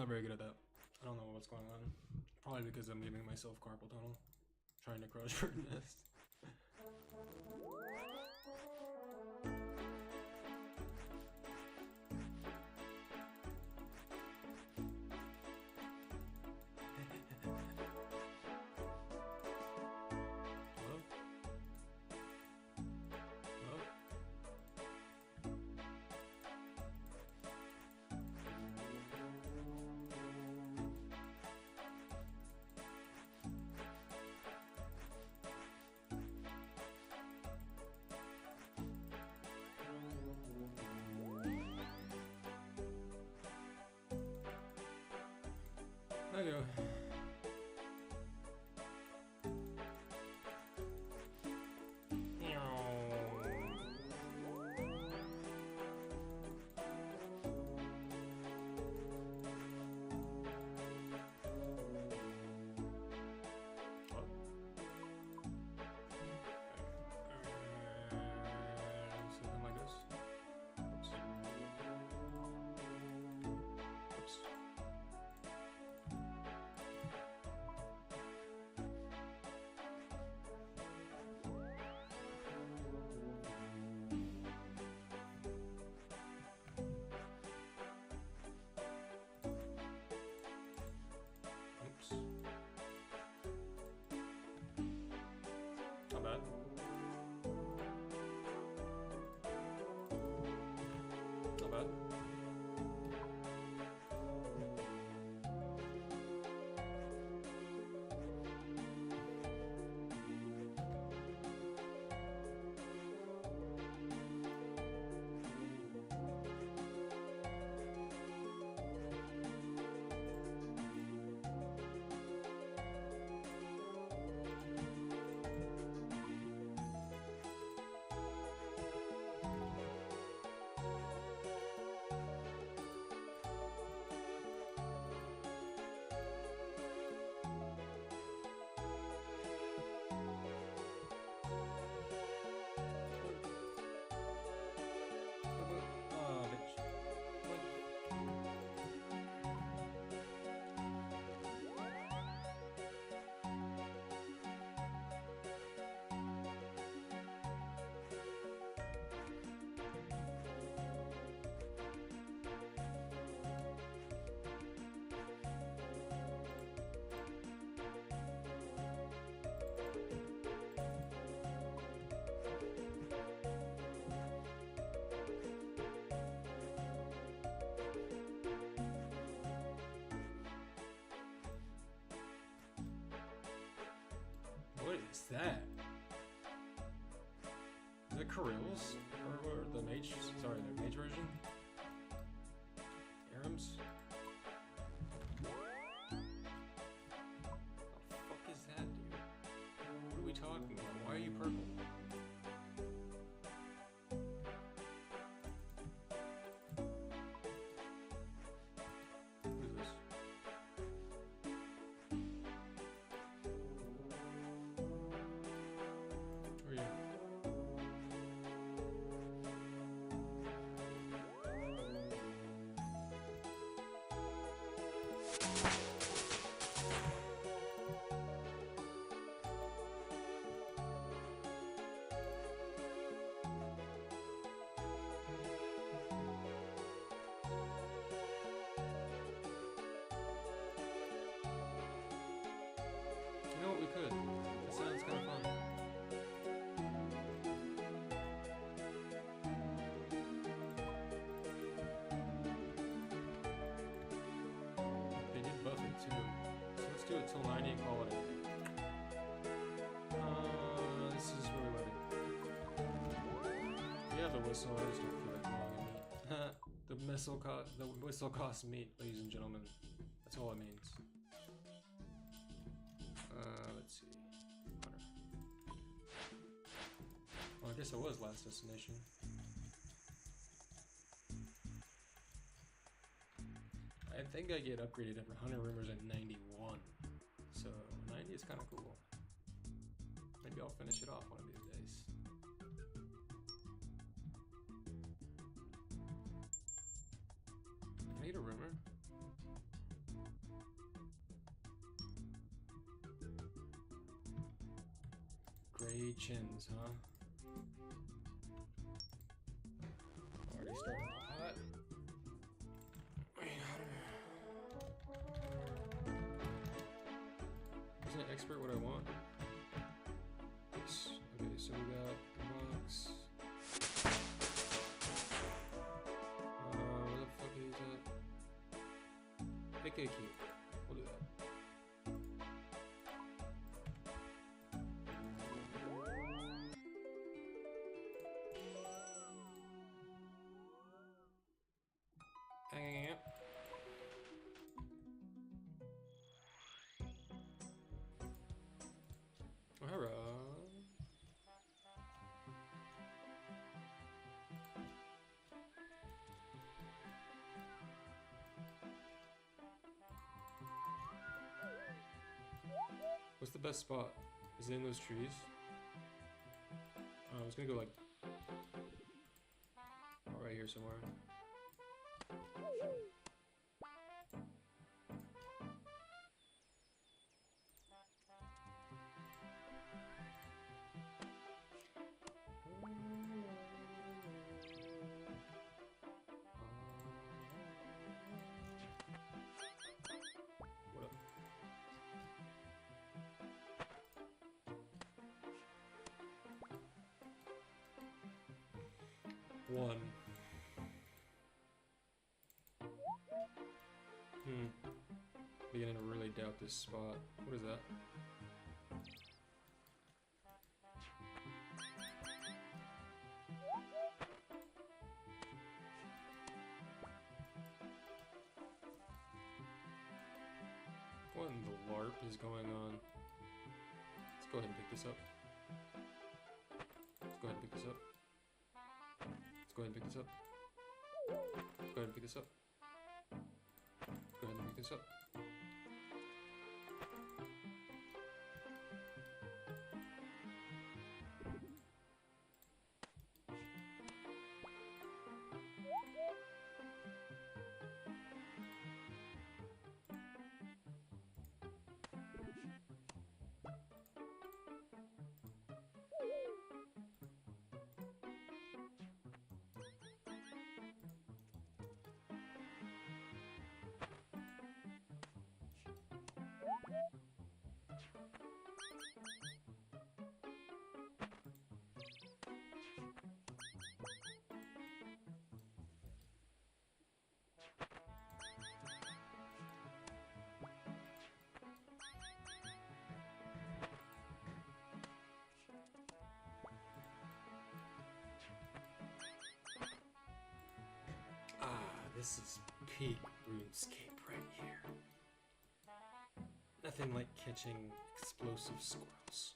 not very good at that. I don't know what's going on. Probably because I'm giving myself carpal tunnel. Trying to crush her nest. Hello? Hello? There you go. Something like this. Oops. Oops. Oops. Not bad. Not bad. Oh, bitch. What is that? Is it Kirill's? Or the mage? Sorry, the mage version? Aram's? What the fuck is that, dude? What are we talking about? Why are you purple? What is this? Where are you? You know what, we could. That sounds kind of fun. They did buff it too. So let's do it till 90 and call it a day. This is really loaded. Yeah, the whistle. I just don't feel like calling it meat. The whistle costs meat, ladies and gentlemen. That's all it means. Let's see. Water. Well, I guess it was last destination. I think I get upgraded for 100 rumors at 91. So 90 is kind of cool. Maybe I'll finish it off one of these days. Can I get a rumor? Preparations, huh? Already starting hot. Isn't it expert what I want? Yes. Okay, so we got box. Where the fuck is that? AK key. We'll do that. Alright. What's the best spot? Is it in those trees? I was gonna go like right here somewhere. What up? One. Beginning to really doubt this spot. What is that? What in the LARP is going on? Let's go ahead and pick this up. Let's go ahead and pick this up. Let's go ahead and pick this up. Let's go ahead and pick this up. Go ahead and pick this up. This is peak RuneScape right here. Nothing like catching explosive squirrels.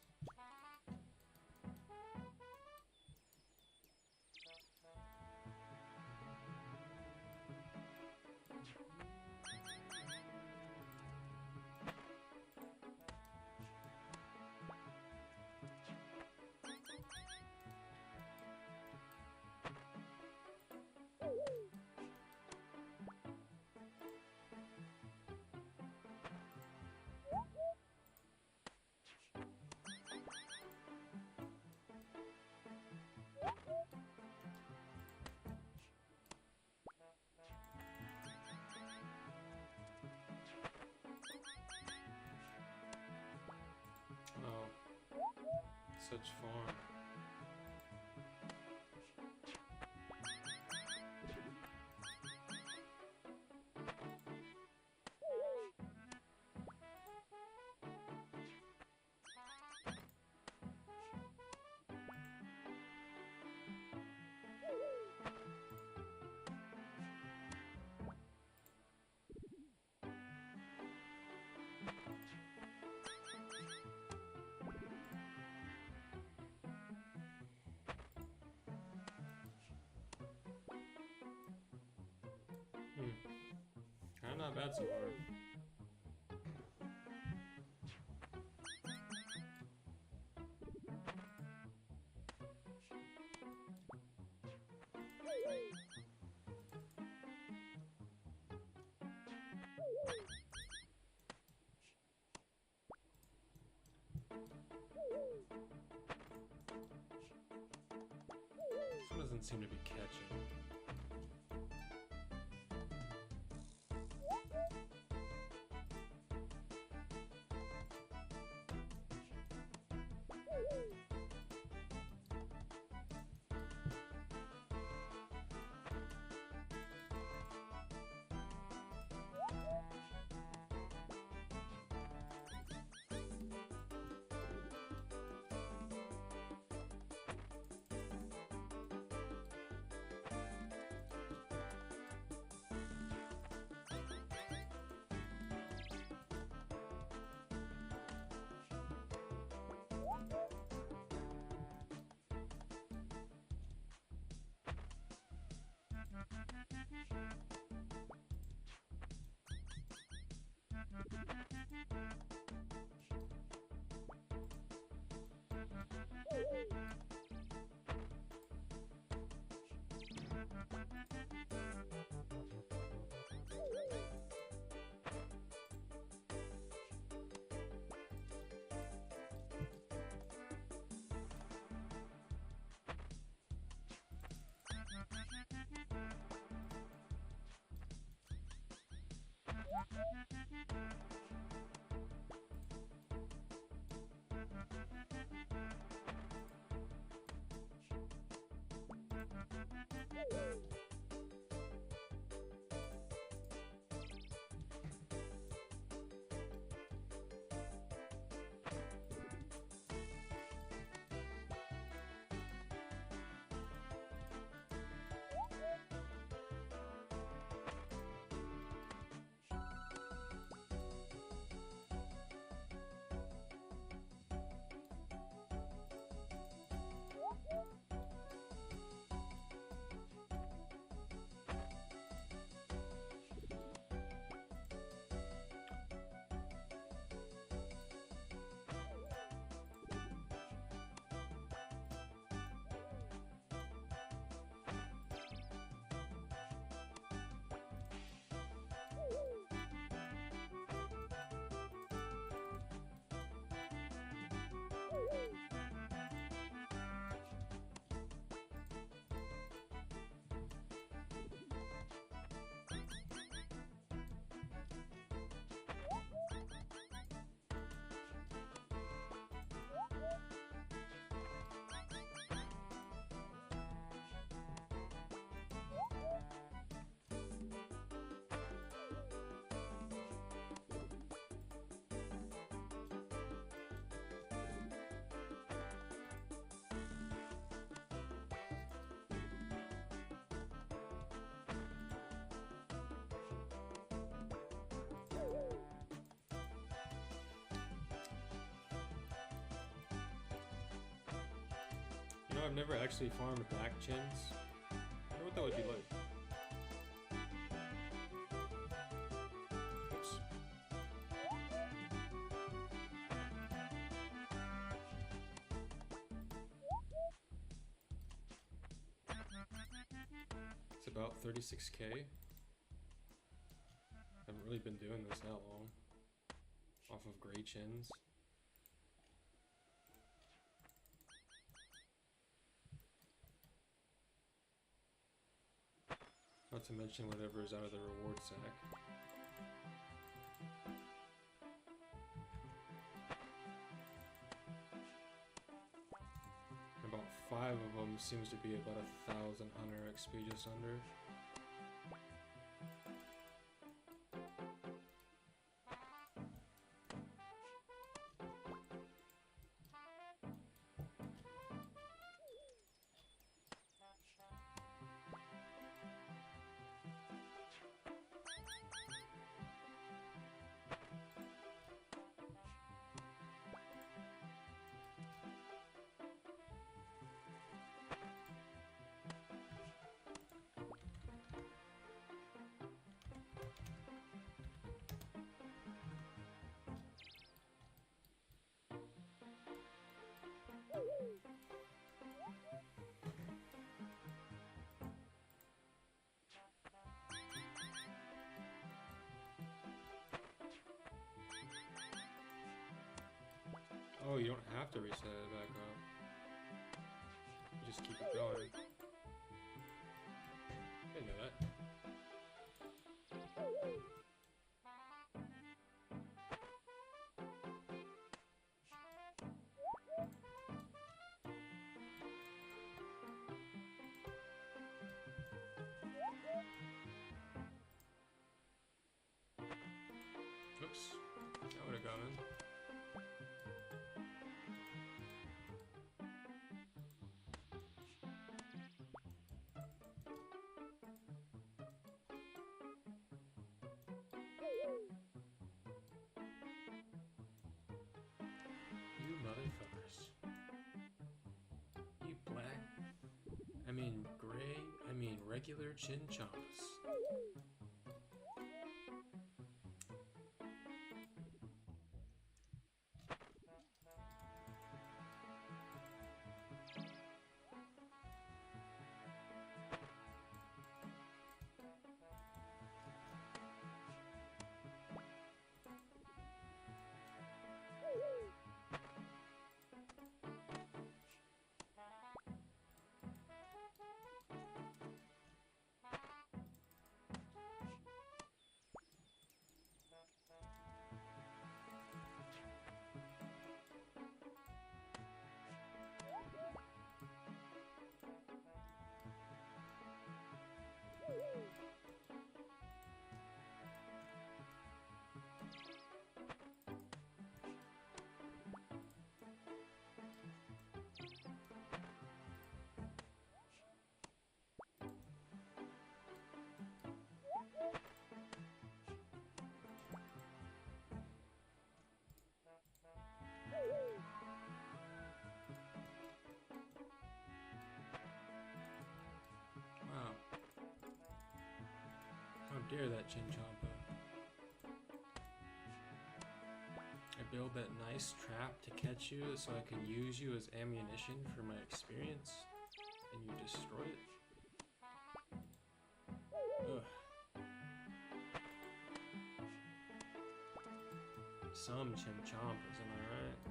Oh, such fun. Kinda not bad so far. doesn't seem to be catching. You know, I've never actually farmed black chins. I wonder what that would be like. Oops. It's about 36K. Haven't really been doing this that long. Off of gray chins. Not to mention whatever is out of the reward sack. About 5 of them seems to be about 1,000 hunter XP, just under. Oh, you don't have to reset it back up. You just keep it going. regular chin chomps. Wow. How dare that Chinchompa. I build that nice trap to catch you so I can use you as ammunition for my experience, and you destroy it. Ugh. Some Chinchompas, am I right?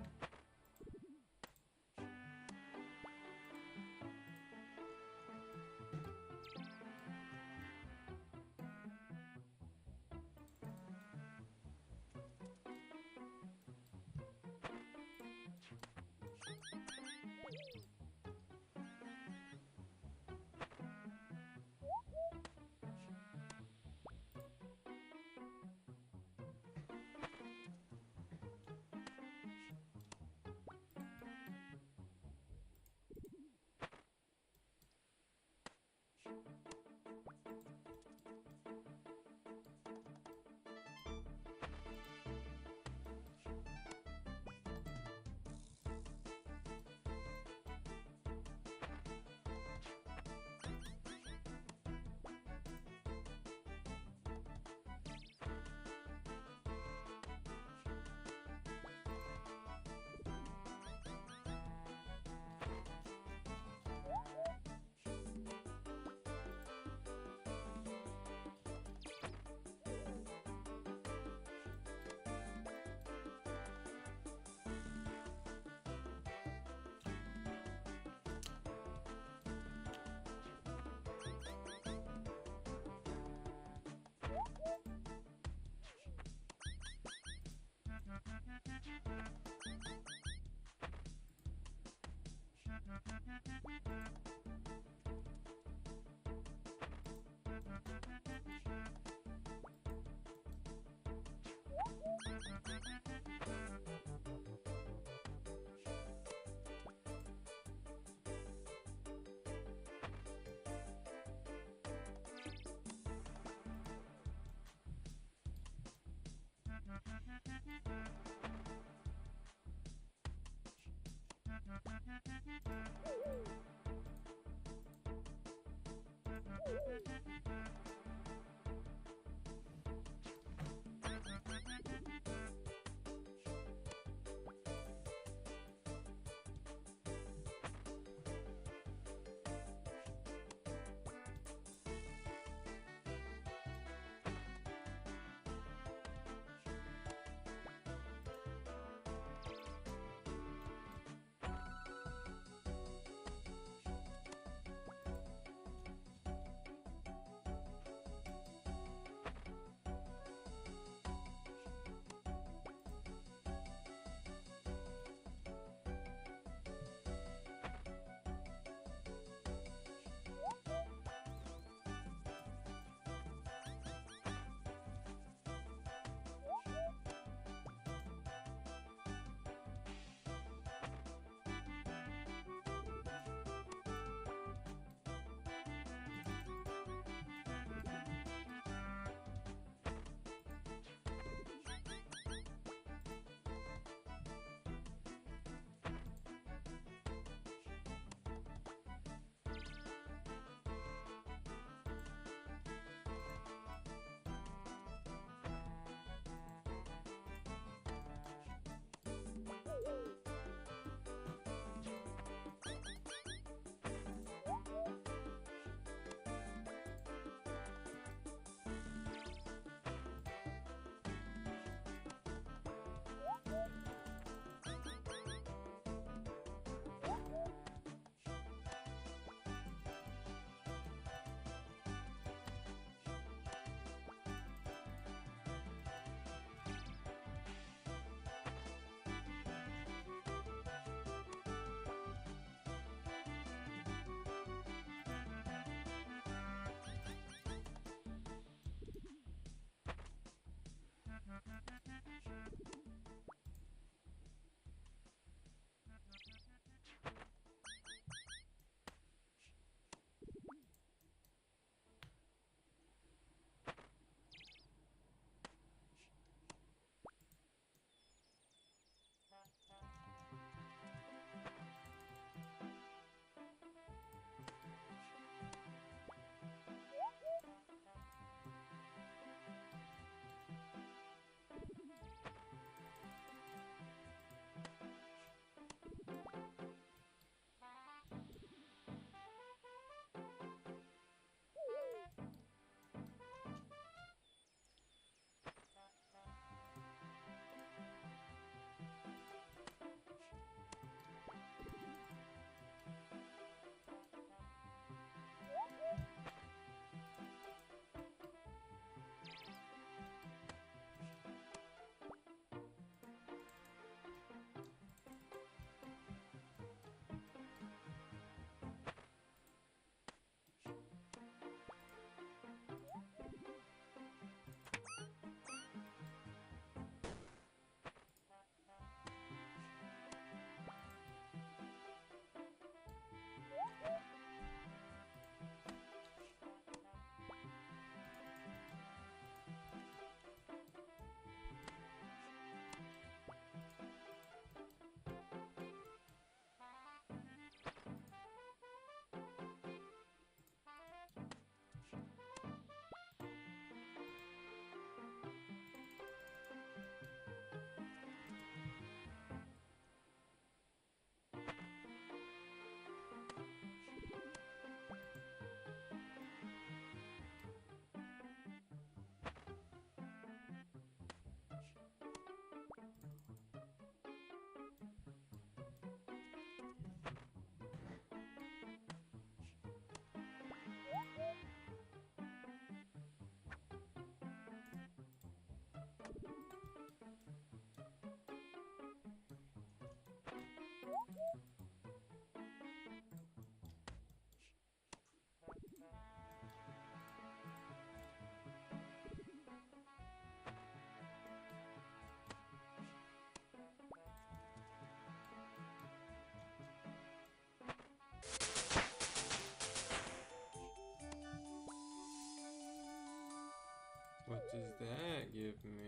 Forgive me.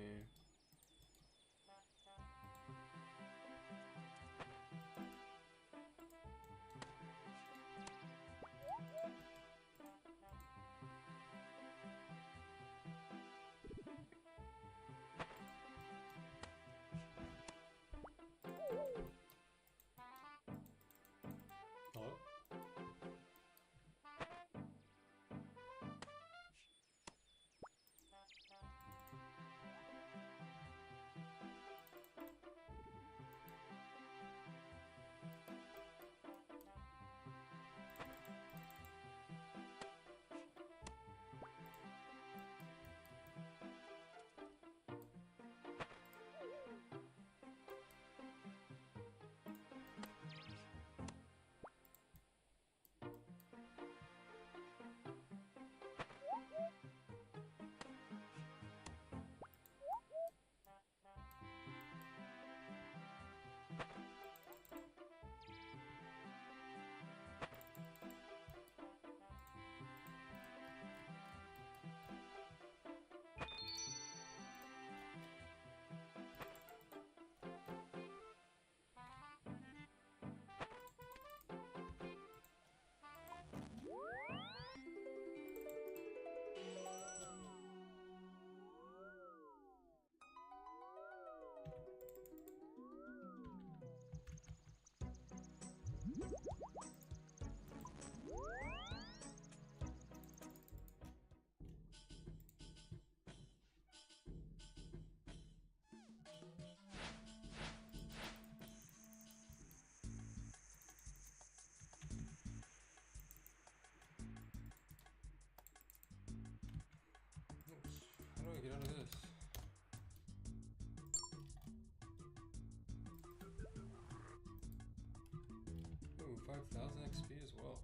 Hello? Oops. How do I get out of this? Ooh, 5,000 XP as well.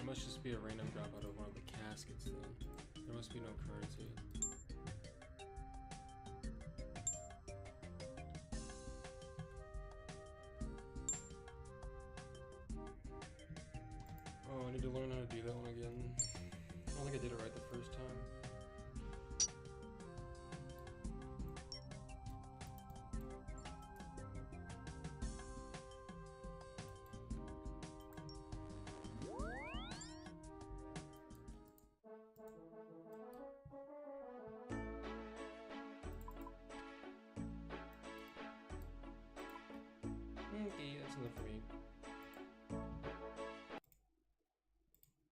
must just be a random drop out of one of the caskets then. There must be no currency. Oh, I need to learn how to do that one again. I don't think I did it right the first time.